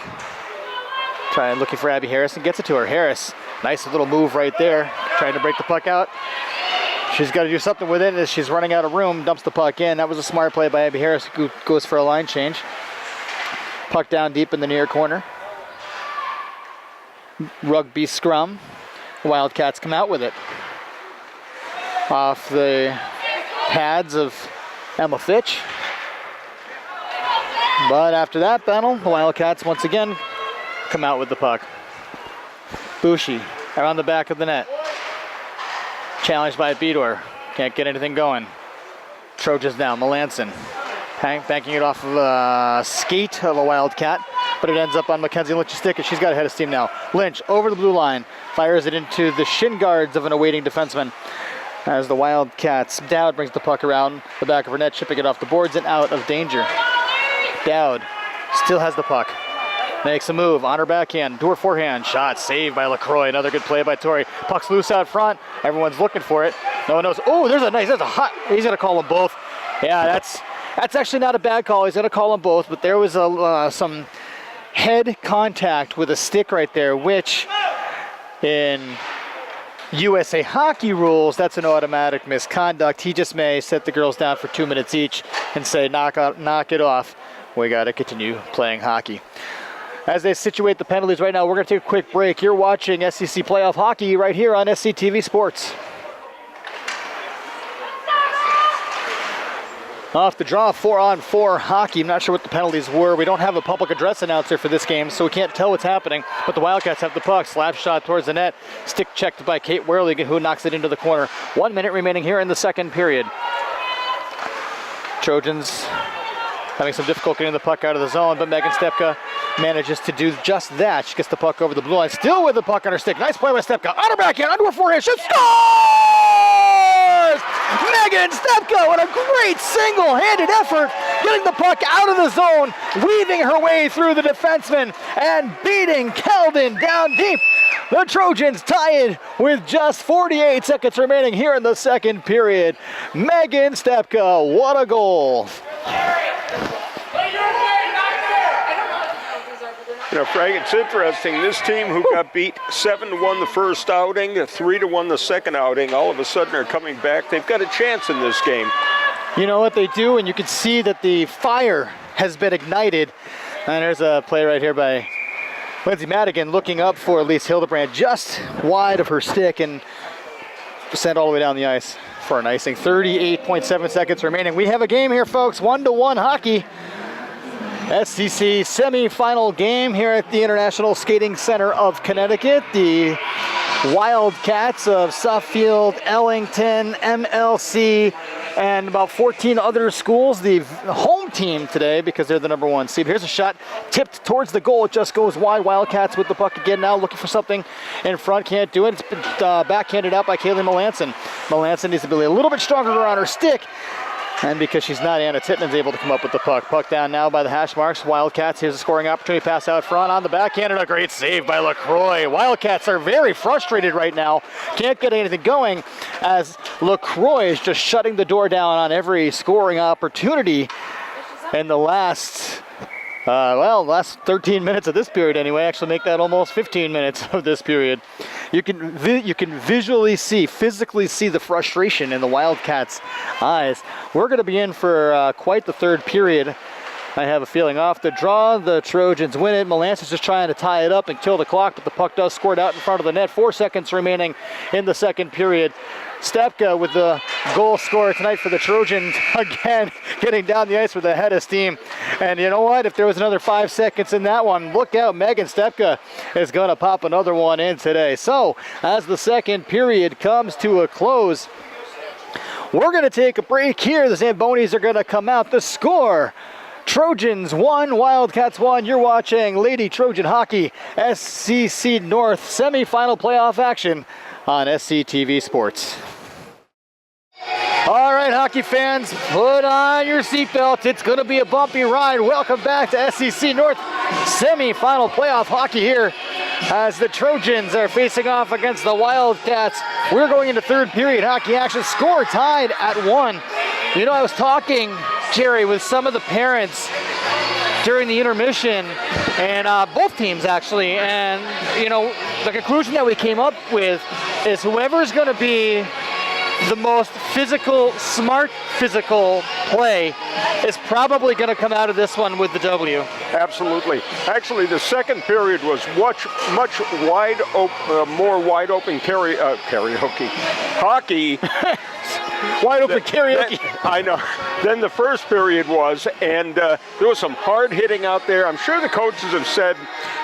S1: looking for Abby Harris, and gets it to her. Harris, nice little move right there, trying to break the puck out. She's got to do something with it as she's running out of room, dumps the puck in. That was a smart play by Abby Harris, who goes for a line change. Puck down deep in the near corner. Rugby scrum. Wildcats come out with it. Off the pads of Emma Fitch. But after that battle, the Wildcats once again come out with the puck. Bushi around the back of the net. Challenged by Bedor. Can't get anything going. Trojans now, Melanson. Banking it off of a skate of a Wildcat, but it ends up on Mackenzie Lynch's stick, and she's got a head of steam now. Lynch over the blue line, fires it into the shin guards of an awaiting defenseman. As the Wildcats, Dowd brings the puck around the back of her net, chipping it off the boards and out of danger. Dowd still has the puck. Makes a move on her backhand, to her forehand. Shot saved by LaCroix. Another good play by Tori. Puck's loose out front. Everyone's looking for it. No one knows. Oh, there's a hot. He's going to call them both. Yeah, that's actually not a bad call. He's going to call them both, but there was some head contact with a stick right there, which in USA hockey rules, that's an automatic misconduct. He just may set the girls down for 2 minutes each and say, knock it off. We got to continue playing hockey. As they situate the penalties right now, we're going to take a quick break. You're watching SEC Playoff Hockey right here on SCTV Sports. Off the draw, 4-on-4 hockey. I'm not sure what the penalties were. We don't have a public address announcer for this game, so we can't tell what's happening. But the Wildcats have the puck. Slap shot towards the net. Stick checked by Kate Worley, who knocks it into the corner. 1 minute remaining here in the second period. Trojans having some difficulty getting the puck out of the zone, but Megan Stepka manages to do just that. She gets the puck over the blue line, still with the puck on her stick. Nice play by Stepka. On her backhand, onto her forehand, she scores! Megan Stepka with a great single-handed effort, getting the puck out of the zone, weaving her way through the defenseman, and beating Keldon down deep. The Trojans tie it with just 48 seconds remaining here in the second period. Megan Stepka, what a goal.
S2: You know, Frank, it's interesting. This team who got beat 7-1 the first outing, 3-1 the second outing, all of a sudden are coming back. They've got a chance in this game.
S1: You know what they do, and you can see that the fire has been ignited. And there's a play right here by Lindsay Madigan looking up for Elise Hildebrand just wide of her stick and sent all the way down the ice for an icing. 38.7 seconds remaining. We have a game here, folks. 1-1 hockey. SCC semifinal game here at the International Skating Center of Connecticut. The Wildcats of Suffield, Ellington, MLC, and about 14 other schools. The home team today, because they're the number one seed. Here's a shot tipped towards the goal. It just goes wide. Wildcats with the puck again now, looking for something in front. Can't do it. It's been backhanded out by Kaylee Melanson. Melanson needs to be a little bit stronger on her stick. And because she's not, Anna Tittman's able to come up with the puck. Puck down now by the hash marks. Wildcats, here's a scoring opportunity. Pass out front on the backhand, and a great save by LaCroix. Wildcats are very frustrated right now. Can't get anything going as LaCroix is just shutting the door down on every scoring opportunity in the last 13 minutes of this period anyway. Actually make that almost 15 minutes of this period. You can physically see the frustration in the Wildcats' eyes. We're going to be in for quite the third period. I have a feeling. Off the draw, the Trojans win it. Melanson's just trying to tie it up and kill the clock, but the puck does squirt out in front of the net. 4 seconds remaining in the second period. Stepka with the goal scorer tonight for the Trojans, again getting down the ice with a head of steam. And you know what? If there was another 5 seconds in that one, look out, Megan Stepka is going to pop another one in today. So as the second period comes to a close, we're going to take a break here. The Zambonis are going to come out. The score: Trojans 1, Wildcats 1. You're watching Lady Trojan Hockey SCC North semifinal playoff action on SCTV Sports. All right, hockey fans, put on your seatbelts. It's going to be a bumpy ride. Welcome back to SCC North semifinal playoff hockey here as the Trojans are facing off against the Wildcats. We're going into third period hockey action. Score tied at 1. You know, I was talking, Jerry, with some of the parents during the intermission, and both teams actually, and you know, the conclusion that we came up with is whoever's going to be the most smart physical play is probably going to come out of this one with the W.
S2: Absolutely. Actually, the second period was much more wide open karaoke hockey
S1: Wide open karaoke.
S2: I know. Then the first period was, and there was some hard hitting out there. I'm sure the coaches have said,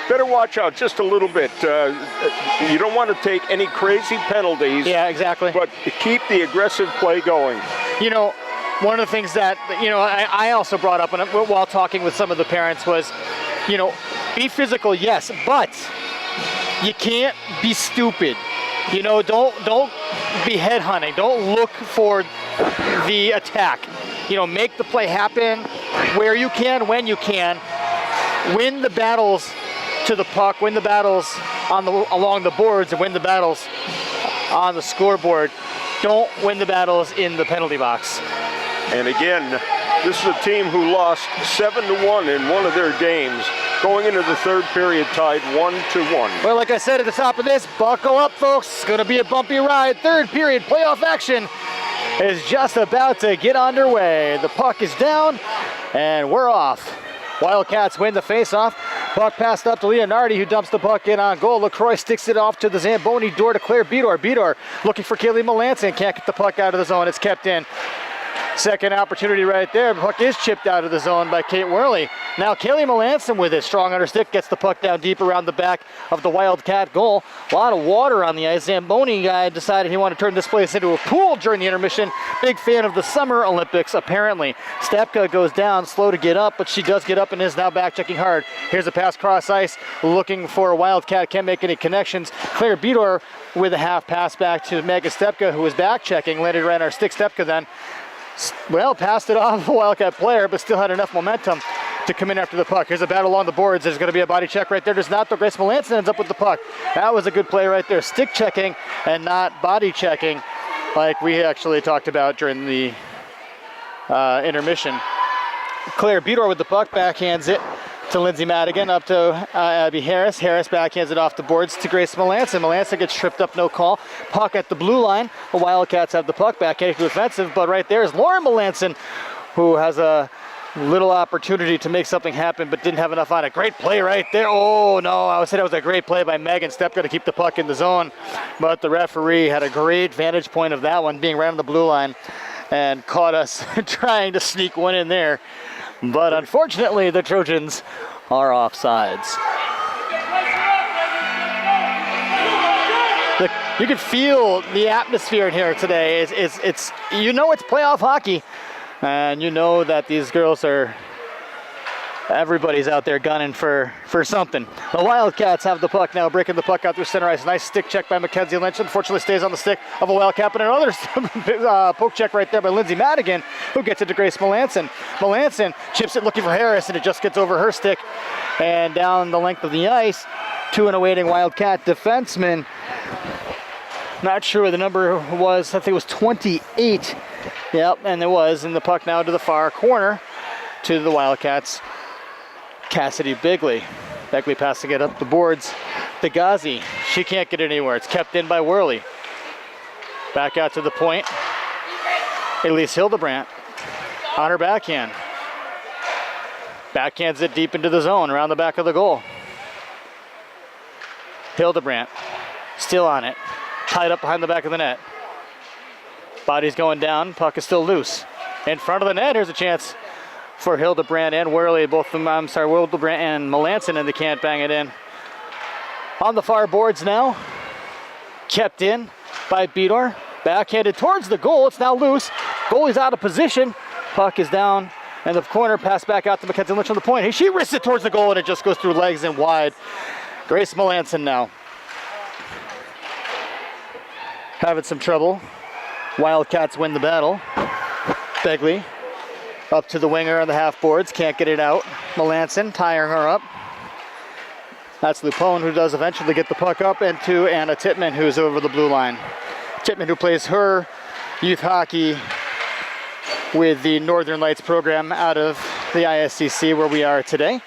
S2: better watch out just a little bit. You don't want to take any crazy penalties.
S1: Yeah, exactly.
S2: But keep the aggressive play going.
S1: You know, one of the things that, I also brought up while talking with some of the parents was, be physical, yes, but you can't be stupid. Don't be head hunting. Don't look for the attack. Make the play happen where you can, when you can. Win the battles to the puck, win the battles along the boards, and win the battles on the scoreboard. Don't win the battles in the penalty box.
S2: And again, this is a team who lost 7-1 in one of their games, going into the third period tied 1-1.
S1: Well, like I said at the top of this, buckle up, folks. It's going to be a bumpy ride. Third period playoff action is just about to get underway. The puck is down, and we're off. Wildcats win the faceoff. Puck passed up to Leonardi, who dumps the puck in on goal. LaCroix sticks it off to the Zamboni door to Claire Bedor. Bedor looking for Kaylee Melanson. Can't get the puck out of the zone. It's kept in. Second opportunity right there. The puck is chipped out of the zone by Kate Worley. Now Kaylee Melanson with it. Strong on her stick. Gets the puck down deep around the back of the Wildcat goal. A lot of water on the ice. Zamboni guy decided he wanted to turn this place into a pool during the intermission. Big fan of the Summer Olympics, apparently. Stepka goes down, slow to get up, but she does get up and is now back checking hard. Here's a pass cross ice, looking for a Wildcat. Can't make any connections. Claire Bedor with a half pass back to Megan Stepka, who was back checking. Landed right on our stick. Stepka then, passed it off a Wildcat player, but still had enough momentum to come in after the puck. Here's a battle along the boards. There's going to be a body check right there. There's not, though. Grace Melanson ends up with the puck. That was a good play right there. Stick checking and not body checking like we actually talked about during the intermission. Claire Bedor with the puck, backhands it to Lindsay Madigan, up to Abby Harris. Harris backhands it off the boards to Grace Melanson. Melanson gets tripped up, no call. Puck at the blue line. The Wildcats have the puck, backhanded to offensive, but right there is Lauren Melanson, who has a little opportunity to make something happen, but didn't have enough on it. Great play right there. Oh, no, I would say that was a great play by Megan Stepka to keep the puck in the zone, but the referee had a great vantage point of that one, being right on the blue line, and caught us trying to sneak one in there. But unfortunately, the Trojans are offsides. Look, you can feel the atmosphere in here today. It's playoff hockey, and you know that these girls are. Everybody's out there gunning for something. The Wildcats have the puck now, breaking the puck out through center ice. Nice stick check by Mackenzie Lynch. Unfortunately, stays on the stick of a Wildcat, but another poke check right there by Lindsay Madigan, who gets it to Grace Melanson. Melanson chips it looking for Harris, and it just gets over her stick and down the length of the ice to an awaiting Wildcat defenseman. Not sure what the number was. I think it was 28. Yep, and it was. And the puck now to the far corner to the Wildcats. Cassidy Bigley. Bigley passing it up the boards to Ghazi. She can't get it anywhere. It's kept in by Worley. Back out to the point. Elise Hildebrandt on her backhand. Backhands it deep into the zone around the back of the goal. Hildebrandt still on it. Tied up behind the back of the net. Body's going down. Puck is still loose. In front of the net, here's a chance for Hildebrandt and Worley, Hildebrandt and Melanson, and they can't bang it in. On the far boards now, kept in by Bedor, backhanded towards the goal. It's now loose. Goalie's out of position. Puck is down in the corner. Pass back out to Mackenzie Lynch on the point. Hey, she wrists it towards the goal, and it just goes through legs and wide. Grace Melanson now having some trouble. Wildcats win the battle. Begley up to the winger on the half boards, can't get it out. Melanson tying her up. That's Lupone, who does eventually get the puck up, and to Anna Tittman, who's over the blue line. Tittman, who plays her youth hockey with the Northern Lights program out of the ISCC, where we are today,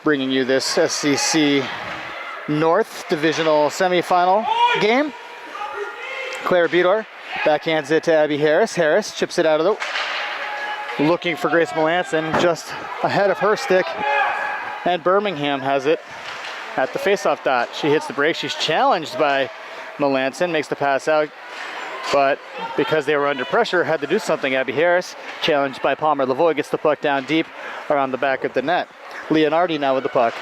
S1: bringing you this SCC North Divisional Semifinal game. Claire Bedor backhands it to Abby Harris. Harris chips it out of the... Looking for Grace Melanson, just ahead of her stick, and Birmingham has it at the faceoff dot. She hits the break. She's challenged by Melanson, makes the pass out But because they were under pressure, had to do something. Abby Harris, challenged by Palmer Lavoie, gets the puck down deep around the back of the net. Leonardi now with the puck.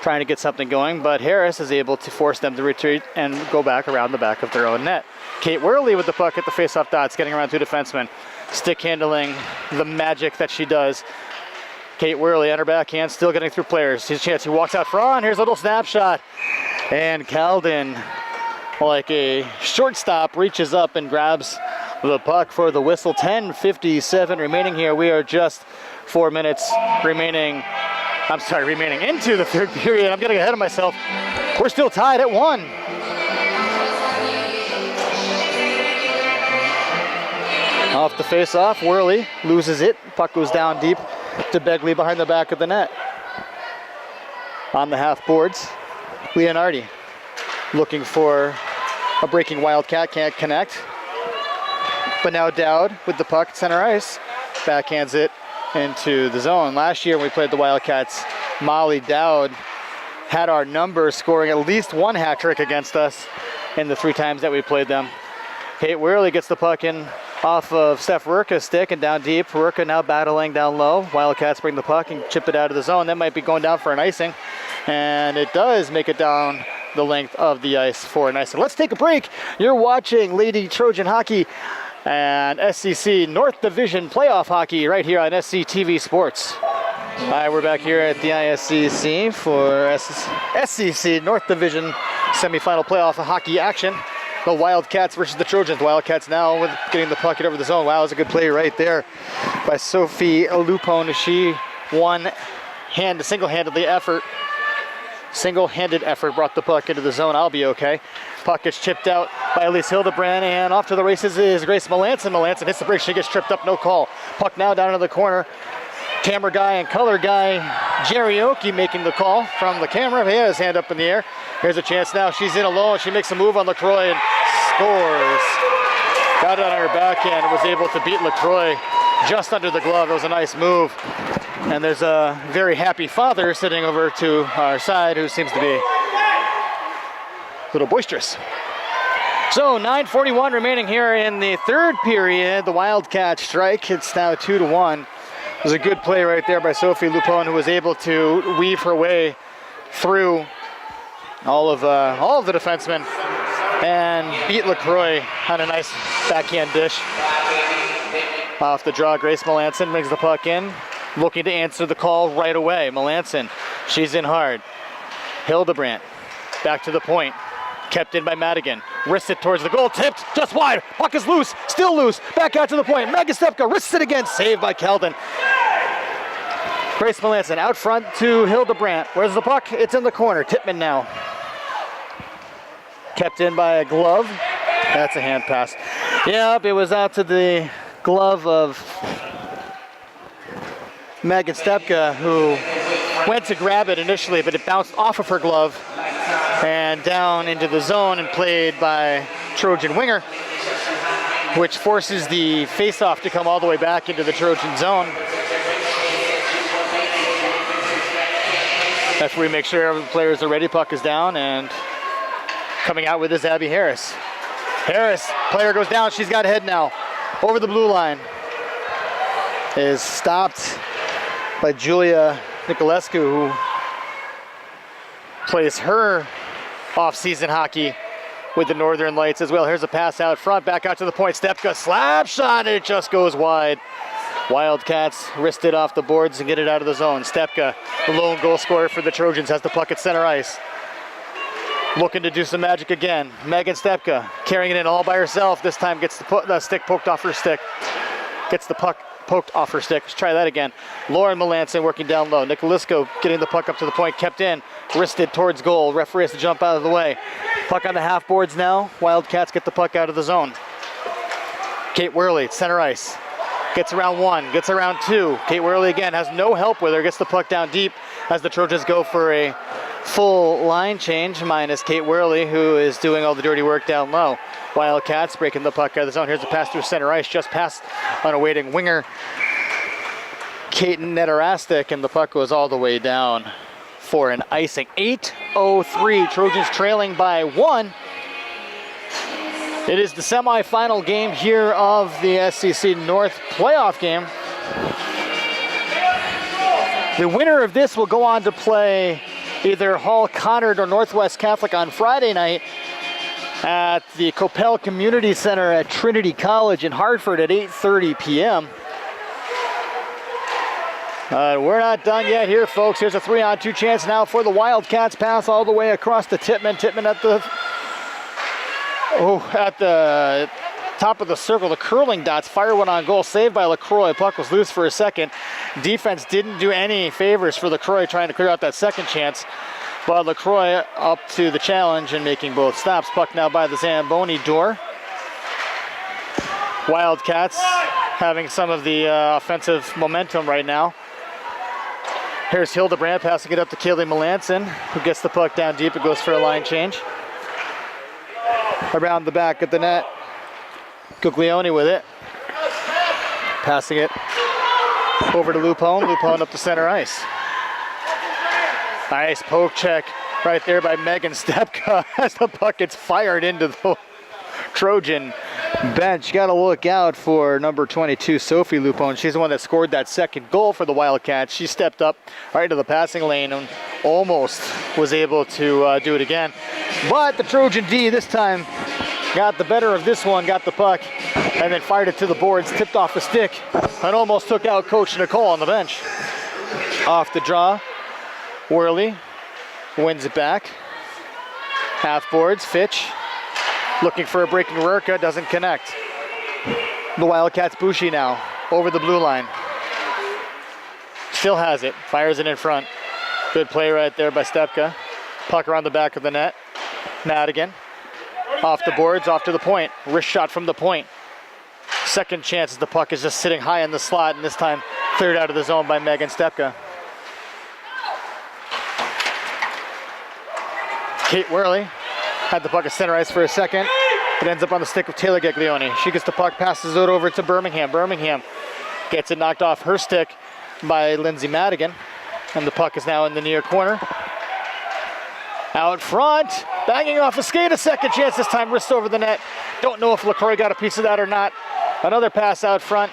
S1: Trying to get something going, but Harris is able to force them to retreat and go back around the back of their own net. Kate Worley with the puck at the face-off dots, getting around two defensemen. Stick handling, the magic that she does. Kate Worley on her backhand, still getting through players. Here's a chance, he walks out front, here's a little snapshot. And Calden, like a shortstop, reaches up and grabs the puck for the whistle. 10:57 remaining here. We are just 4 minutes remaining into the third period. I'm getting ahead of myself. We're still tied at 1. Off the face-off, Worley loses it. Puck goes down deep to Begley behind the back of the net. On the half boards, Leonardi looking for a breaking Wildcat, can't connect. But now Dowd with the puck, center ice, backhands it into the zone. Last year when we played the Wildcats, Molly Dowd had our number, scoring at least one hat trick against us in the 3 times that we played them. Kate Worley gets the puck in off of Steph Rurka's stick and down deep. Rurka now battling down low. Wildcats bring the puck and chip it out of the zone. That might be going down for an icing. And it does make it down the length of the ice for an icing. Let's take a break. You're watching Lady Trojan Hockey and SCC North Division Playoff Hockey right here on SCTV Sports. Hi, we're back here at the ISCC for SCC North Division Semifinal Playoff Hockey action. The Wildcats versus the Trojans. The Wildcats now with getting the puck over the zone. Wow, that was a good play right there by Sophie Lupone. She single-handed effort brought the puck into the zone. I'll be okay. Puck gets chipped out by Elise Hildebrand, and off to the races is Grace Melanson. Melanson hits the break. She gets tripped up, no call. Puck now down in the corner. Camera guy and color guy Jerry Oki making the call from the camera. He has his hand up in the air. Here's a chance now. She's in alone. She makes a move on LaCroix and scores. Got it on her backhand and was able to beat LaCroix just under the glove. It was a nice move. And there's a very happy father sitting over to our side who seems to be a little boisterous. So 9:41 remaining here in the third period. The Wildcats strike. It's now 2-1. It was a good play right there by Sophie Lupone, who was able to weave her way through all of the defensemen and beat LaCroix on a nice backhand dish. Off the draw, Grace Melanson brings the puck in, looking to answer the call right away. Melanson, she's in hard. Hildebrandt, back to the point. Kept in by Madigan. Wrists it towards the goal, tipped, just wide. Puck is loose, still loose. Back out to the point. Megan Stepka wrists it again, saved by Keldon. Grace Melanson out front to Hildebrandt. Where's the puck? It's in the corner. Tippmann now. Kept in by a glove. That's a hand pass. Yep, it was out to the glove of Megan Stepka, who went to grab it initially, but it bounced off of her glove and down into the zone and played by Trojan winger, which forces the face-off to come all the way back into the Trojan zone. That's where we make sure the players are ready. Puck is down, and coming out with is Abby Harris. Harris, player goes down. She's got head now. Over the blue line. Is stopped by Julia Nicolescu, who plays her off-season hockey with the Northern Lights as well. Here's a pass out front, back out to the point. Stepka slap shot, and it just goes wide. Wildcats wrist it off the boards and get it out of the zone. Stepka, the lone goal scorer for the Trojans, has the puck at center ice. Looking to do some magic again. Megan Stepka carrying it in all by herself. This time gets the stick poked off her stick. Gets the puck poked off her stick. Let's try that again. Lauren Melanson working down low. Nicolisco getting the puck up to the point. Kept in. Wristed towards goal. Referee has to jump out of the way. Puck on the half boards now. Wildcats get the puck out of the zone. Kate Worley, center ice. Gets around one. Gets around two. Kate Worley again has no help with her. Gets the puck down deep as the Trojans go for a full line change, minus Kate Worley, who is doing all the dirty work down low. Wildcats breaking the puck out of the zone. Here's a pass through center ice, just past an awaiting winger, Kate Netarastik, and the puck goes all the way down for an icing. 8:03, Trojans trailing by 1. It is the semifinal game here of the SEC North playoff game. The winner of this will go on to play either Hall Conard or Northwest Catholic on Friday night at the Coppell Community Center at Trinity College in Hartford at 8:30 p.m. We're not done yet here, folks. Here's a 3-on-2 chance now for the Wildcats. Pass all the way across to Tittman. Tittman at the top of the circle. The curling dots. Fire one on goal. Saved by LaCroix. Puck was loose for a second. Defense didn't do any favors for LaCroix trying to clear out that second chance. But LaCroix up to the challenge and making both stops. Puck now by the Zamboni door. Wildcats having some of the offensive momentum right now. Here's Hildebrand passing it up to Kaylee Melanson, who gets the puck down deep. It goes for a line change. Around the back of the net. Guglioni with it. Passing it over to Lupone. Lupone up to center ice. Nice poke check right there by Megan Stepka as the puck gets fired into the Trojan bench. Got to look out for number 22, Sophie Lupone. She's the one that scored that second goal for the Wildcats. She stepped up right into the passing lane and almost was able to do it again. But the Trojan D this time got the better of this one, got the puck, and then fired it to the boards, tipped off the stick, and almost took out Coach Nicole on the bench. Off the draw, Worley wins it back. Half boards, Fitch. Looking for a breaking Rurka, doesn't connect. The Wildcats Bushi now, over the blue line. Still has it, fires it in front. Good play right there by Stepka. Puck around the back of the net. Madigan, off the boards, off to the point. Wrist shot from the point. Second chance as the puck is just sitting high in the slot, and this time cleared out of the zone by Megan Stepka. Kate Worley had the puck at center ice for a second. It ends up on the stick of Taylor Gaglioni. She gets the puck, passes it over to Birmingham. Birmingham gets it knocked off her stick by Lindsay Madigan. And the puck is now in the near corner. Out front, banging off a skate, a second chance, this time wrist over the net. Don't know if LaCroix got a piece of that or not. Another pass out front.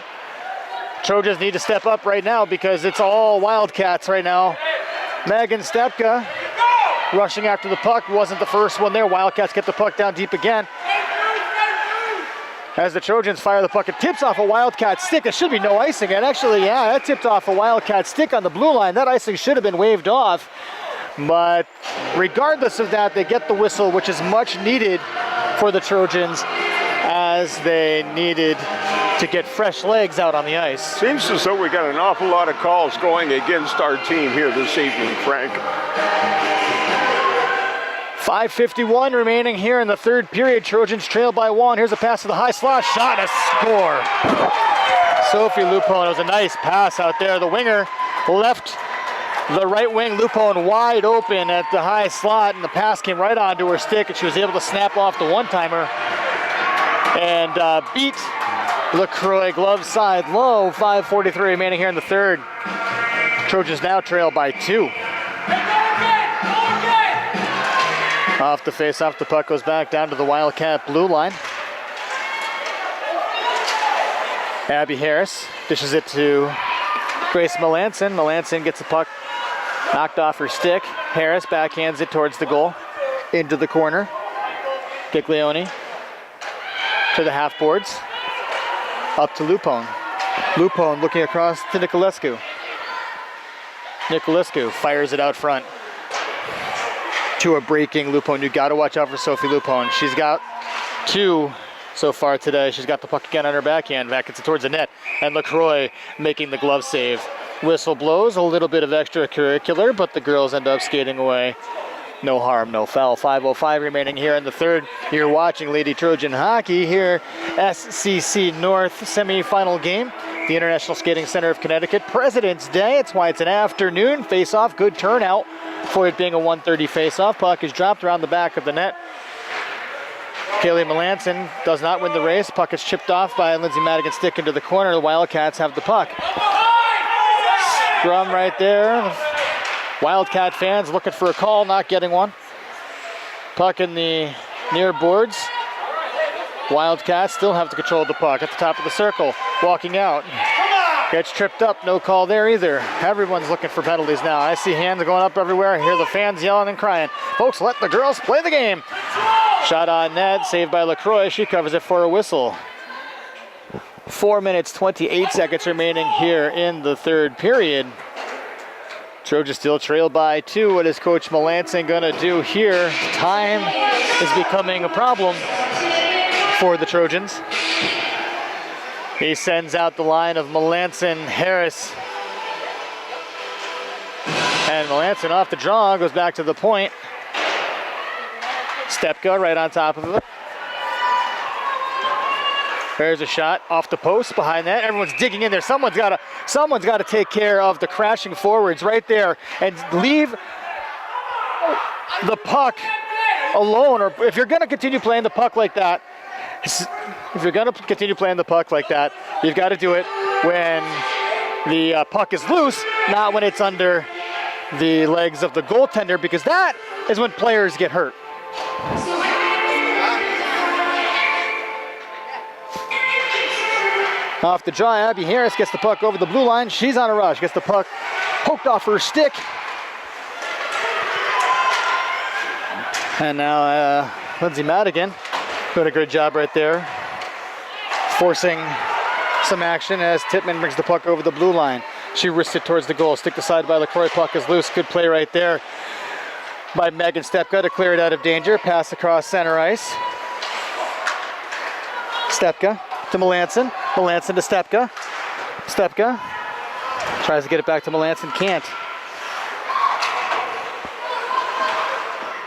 S1: Trojans need to step up right now because it's all Wildcats right now. Megan Stepka rushing after the puck, wasn't the first one there. Wildcats get the puck down deep again. As the Trojans fire the puck, it tips off a Wildcat stick. It should be no icing. And actually, yeah, that tipped off a Wildcat stick on the blue line. That icing should have been waved off. But regardless of that, they get the whistle, which is much needed for the Trojans as they needed to get fresh legs out on the ice.
S2: Seems as though we got an awful lot of calls going against our team here this evening, Frank.
S1: 5:51 remaining here in the third period. Trojans trail by 1. Here's a pass to the high slot. Shot, a score. Sophie Lupone. It was a nice pass out there. The winger left the right wing Lupone wide open at the high slot, and the pass came right onto her stick, and she was able to snap off the one-timer and beat LaCroix glove side low. 5:43 remaining here in the third. Trojans now trail by 2. Off the face-off, the puck goes back down to the Wildcat blue line. Abby Harris dishes it to Grace Melanson. Melanson gets the puck knocked off her stick. Harris backhands it towards the goal, into the corner. Giglioni to the half boards, up to Lupone. Lupone looking across to Nicolescu. Nicolescu fires it out front to a breaking Lupone. You got to watch out for Sophie Lupone. She's got 2 so far today. She's got the puck again on her backhand. Back gets it towards the net. And LaCroix making the glove save. Whistle blows, a little bit of extracurricular, but the girls end up skating away. No harm, no foul. 5:05 remaining here in the third. You're watching Lady Trojan Hockey here. SCC North semifinal game. The International Skating Center of Connecticut. President's Day. It's why it's an afternoon face-off. Good turnout for it being a 1:30 face-off. Puck is dropped around the back of the net. Kaylee Melanson does not win the race. Puck is chipped off by Lindsay Madigan's stick into the corner. The Wildcats have the puck. Scrum right there. Wildcat fans looking for a call, not getting one. Puck in the near boards. Wildcats still have to control the puck at the top of the circle. Walking out. Gets tripped up. No call there either. Everyone's looking for penalties now. I see hands going up everywhere. I hear the fans yelling and crying. Folks, let the girls play the game. Shot on net. Saved by LaCroix. She covers it for a whistle. 4 minutes, 28 seconds remaining here in the third period. Trojans still trail by 2. What is Coach Melanson going to do here? Time is becoming a problem for the Trojans. He sends out the line of Melanson, Harris. And Melanson off the draw, goes back to the point. Stepka right on top of it. There's a shot off the post behind that. Everyone's digging in there. Someone's got to take care of the crashing forwards right there and leave the puck alone. Or if you're going to continue playing the puck like that, you've got to do it when the puck is loose, not when it's under the legs of the goaltender, because that is when players get hurt. Off the draw, Abby Harris gets the puck over the blue line. She's on a rush, gets the puck poked off her stick. And now Lindsay Madigan doing a good job right there, forcing some action as Tittman brings the puck over the blue line. She wrists it towards the goal. Stick aside by LaCroix. Puck is loose. Good play right there by Megan Stepka to clear it out of danger. Pass across center ice. Stepka to Melanson. Melanson to Stepka. Stepka tries to get it back to Melanson. Can't.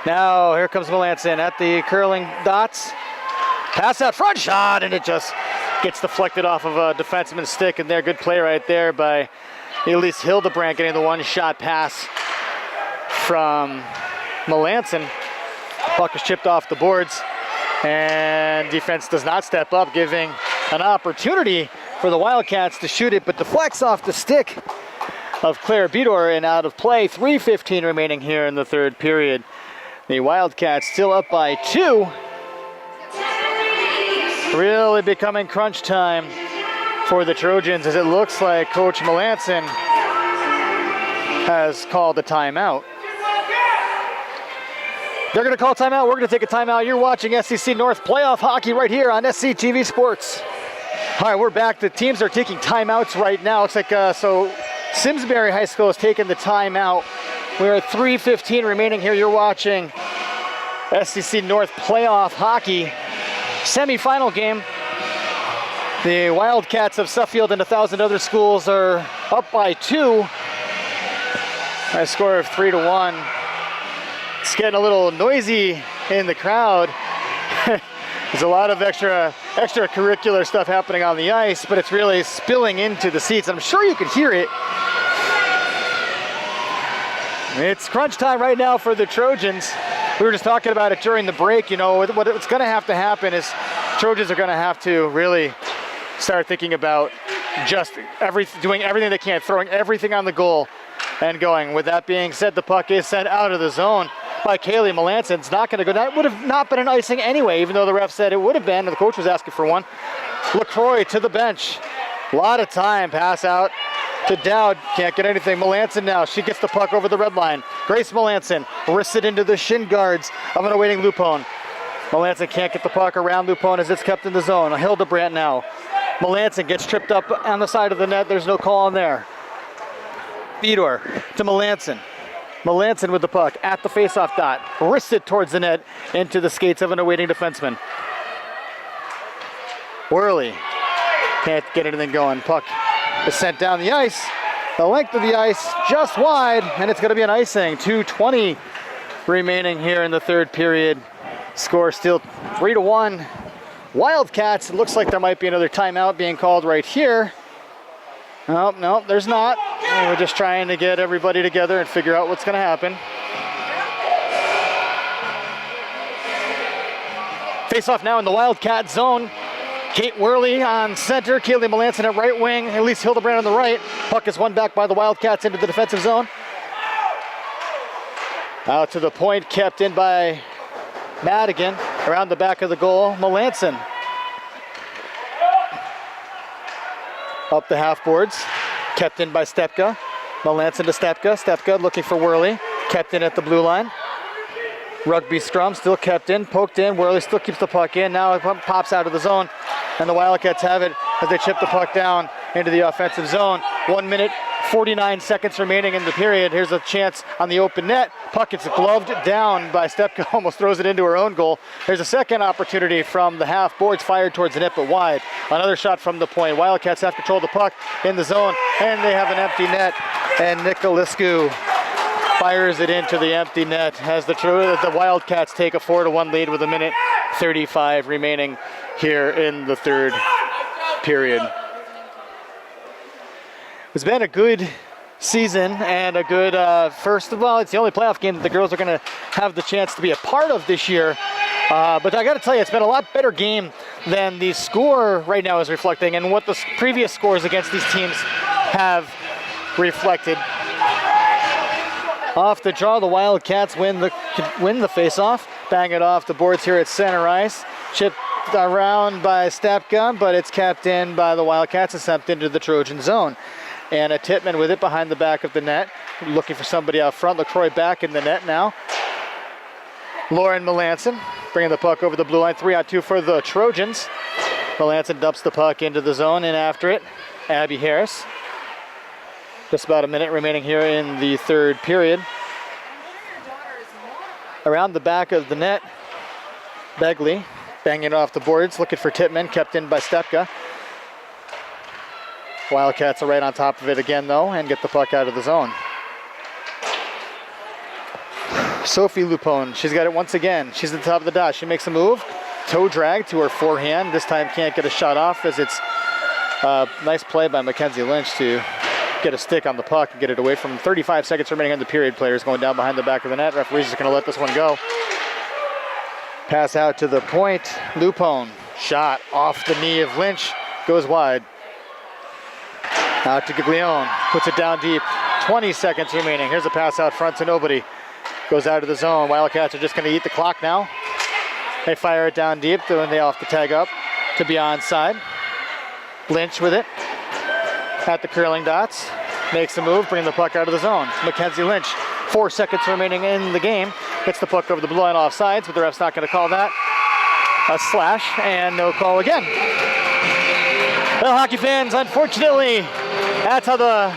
S1: Now here comes Melanson at the curling dots. Pass out front, shot, and it just gets deflected off of a defenseman's stick. And there, good play right there by Elise Hildebrandt, getting the one-shot pass from Melanson. Puck is chipped off the boards, and defense does not step up, giving an opportunity for the Wildcats to shoot it, but deflects off the stick of Claire Bedor and out of play. 3:15 remaining here in the third period. The Wildcats still up by 2. Really becoming crunch time for the Trojans, as it looks like Coach Melanson has called a timeout. They're going to call timeout. We're going to take a timeout. You're watching SEC North playoff hockey right here on SCTV Sports. All right, we're back. The teams are taking timeouts right now. Looks like so Simsbury High School has taken the timeout. We're at 3:15 remaining here. You're watching SEC North playoff hockey semifinal game. The Wildcats of Suffield and 1,000 other schools are up by 2. A score of 3-1. It's getting a little noisy in the crowd. There's a lot of extracurricular stuff happening on the ice, but it's really spilling into the seats. I'm sure you can hear it. It's crunch time right now for the Trojans. We were just talking about it during the break. You know, what's going to have to happen is Trojans are going to have to really start thinking about just doing everything they can, throwing everything on the goal and going. With that being said, the puck is sent out of the zone by Kaylee Melanson. It's not going to go. That would have not been an icing anyway, even though the ref said it would have been, and the coach was asking for one. LaCroix to the bench. A lot of time. Pass out to Dowd. Can't get anything. Melanson now. She gets the puck over the red line. Grace Melanson wrists it into the shin guards of an awaiting Lupone. Melanson can't get the puck around Lupone as it's kept in the zone. Hildebrandt now. Melanson gets tripped up on the side of the net. There's no call on there. Bedor to Melanson. Melanson with the puck at the faceoff dot. Wrists it towards the net into the skates of an awaiting defenseman. Worley can't get anything going. Puck is sent down the ice. The length of the ice just wide, and it's going to be an icing. 2:20 remaining here in the third period. Score still 3-1. Wildcats. It looks like there might be another timeout being called right here. No, there's not. We're just trying to get everybody together and figure out what's going to happen. Face off now in the Wildcat zone. Kate Worley on center. Kaylee Melanson at right wing. Elise Hildebrandt on the right. Puck is won back by the Wildcats into the defensive zone. Out to the point, kept in by Madigan. Around the back of the goal. Melanson Up the half boards. Kept in by Stepka. Melanson to Stepka. Stepka looking for Worley. Kept in at the blue line. Rugby scrum still kept in, poked in. Worley still keeps the puck in. Now it pops out of the zone, and the Wildcats have it as they chip the puck down into the offensive zone. 1 minute, 49 seconds remaining in the period. Here's a chance on the open net. Puck gets gloved down by Stepka, almost throws it into her own goal. There's a second opportunity from the half boards, fired towards the net but wide. Another shot from the point. Wildcats have control of the puck in the zone, and they have an empty net. And Nicolescu fires it into the empty net as the Wildcats take a 4-1 lead with 1:35 remaining here in the third period. It's been a good season and a good first of all, it's the only playoff game that the girls are going to have the chance to be a part of this year. But I got to tell you, it's been a lot better game than the score right now is reflecting and what the previous scores against these teams have reflected. Off the draw, the Wildcats win the face-off. Bang it off the boards here at center ice. Chipped around by Stepka, but it's kept in by the Wildcats and sent into the Trojan zone. And a Tittman with it behind the back of the net. Looking for somebody out front. LaCroix back in the net now. Lauren Melanson bringing the puck over the blue line. 3-on-2 for the Trojans. Melanson dumps the puck into the zone, and after it, Abby Harris. Just about a minute remaining here in the third period. Around the back of the net, Begley banging it off the boards, looking for Tittman, kept in by Stepka. Wildcats are right on top of it again, though, and get the puck out of the zone. Sophie Lupone, she's got it once again. She's at the top of the dot. She makes a move. Toe drag to her forehand. This time can't get a shot off as it's a nice play by Mackenzie Lynch to get a stick on the puck and get it away from 35 seconds remaining in the period. Players going down behind the back of the net. Referee's just going to let this one go. Pass out to the point. Lupone, shot off the knee of Lynch, goes wide. Out to Gaglione, puts it down deep. 20 seconds remaining. Here's a pass out front to nobody. Goes out of the zone. Wildcats are just going to eat the clock now. They fire it down deep, then they off the tag up to be onside. Lynch with it. At the curling dots, makes a move, bringing the puck out of the zone. Mackenzie Lynch, 4 seconds remaining in the game, gets the puck over the blue line offsides, but the ref's not going to call that. A slash, and no call again. Well, hockey fans, unfortunately, that's how the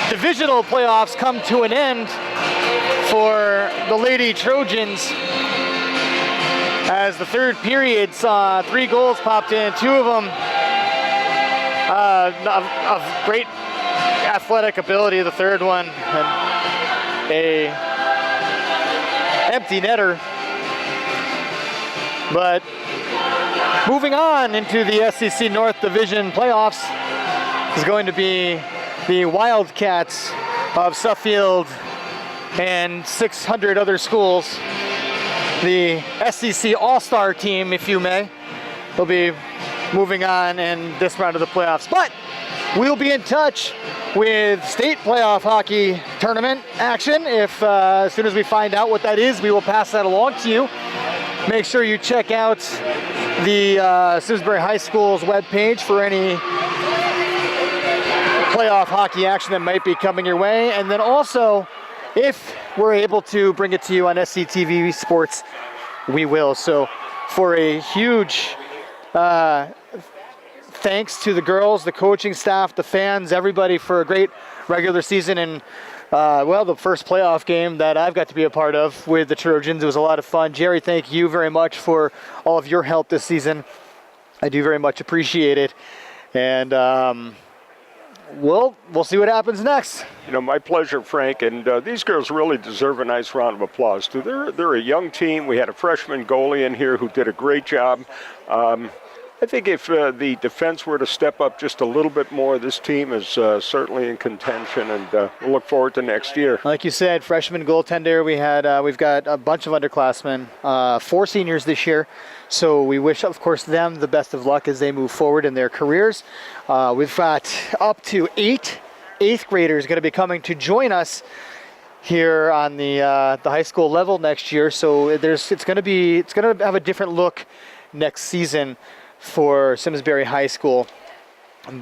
S1: divisional playoffs come to an end for the Lady Trojans. As the third period saw 3 goals popped in, 2 of them of great athletic ability. The third one, a empty netter. But moving on into the SEC North Division playoffs is going to be the Wildcats of Suffield and 600 other schools. The SEC All-Star team, if you may, will be moving on in this round of the playoffs. But we'll be in touch with state playoff hockey tournament action. If as soon as we find out what that is, we will pass that along to you. Make sure you check out the Simsbury High School's webpage for any playoff hockey action that might be coming your way. And then also, if we're able to bring it to you on SCTV Sports, we will. So for a huge thanks to the girls, the coaching staff, the fans, everybody for a great regular season and the first playoff game that I've got to be a part of with the Trojans. It was a lot of fun. Jerry, thank you very much for all of your help this season. I do very much appreciate it. And we'll see what happens next.
S2: You know, my pleasure, Frank. And these girls really deserve a nice round of applause, too. They're a young team. We had a freshman goalie in here who did a great job. I think if the defense were to step up just a little bit more, this team is certainly in contention, and we'll look forward to next year.
S1: Like you said, freshman goaltender. We've got a bunch of underclassmen, 4 seniors this year. So we wish, of course, them the best of luck as they move forward in their careers. We've got up to 8 8th graders going to be coming to join us here on the high school level next year. So it's going to have a different look next season for Simsbury High School.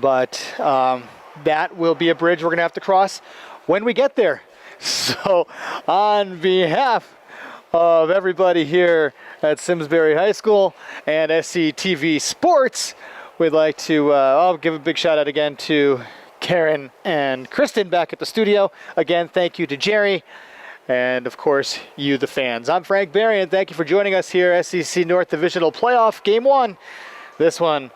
S1: but that will be a bridge we're going to have to cross when we get there. So on behalf of everybody here at Simsbury High School and SCTV Sports, we'd like to I'll give a big shout out again to Karen and Kristen back at the studio. Again, thank you to Jerry, and of course, you, the fans. I'm Frank Barry, and thank you for joining us here, SEC North Divisional Playoff Game 1. This one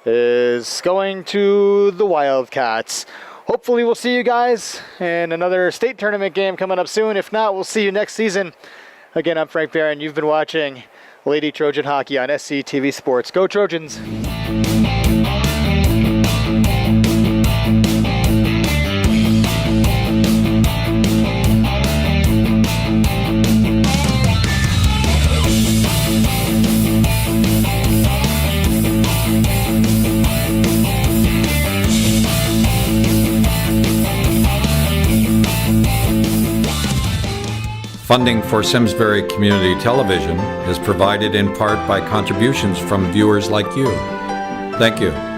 S1: is going to the Wildcats. Hopefully we'll see you guys in another state tournament game coming up soon. If not, we'll see you next season. Again, I'm Frank Barron. You've been watching Lady Trojan Hockey on SCTV Sports. Go Trojans!
S3: Funding for Simsbury Community Television is provided in part by contributions from viewers like you. Thank you.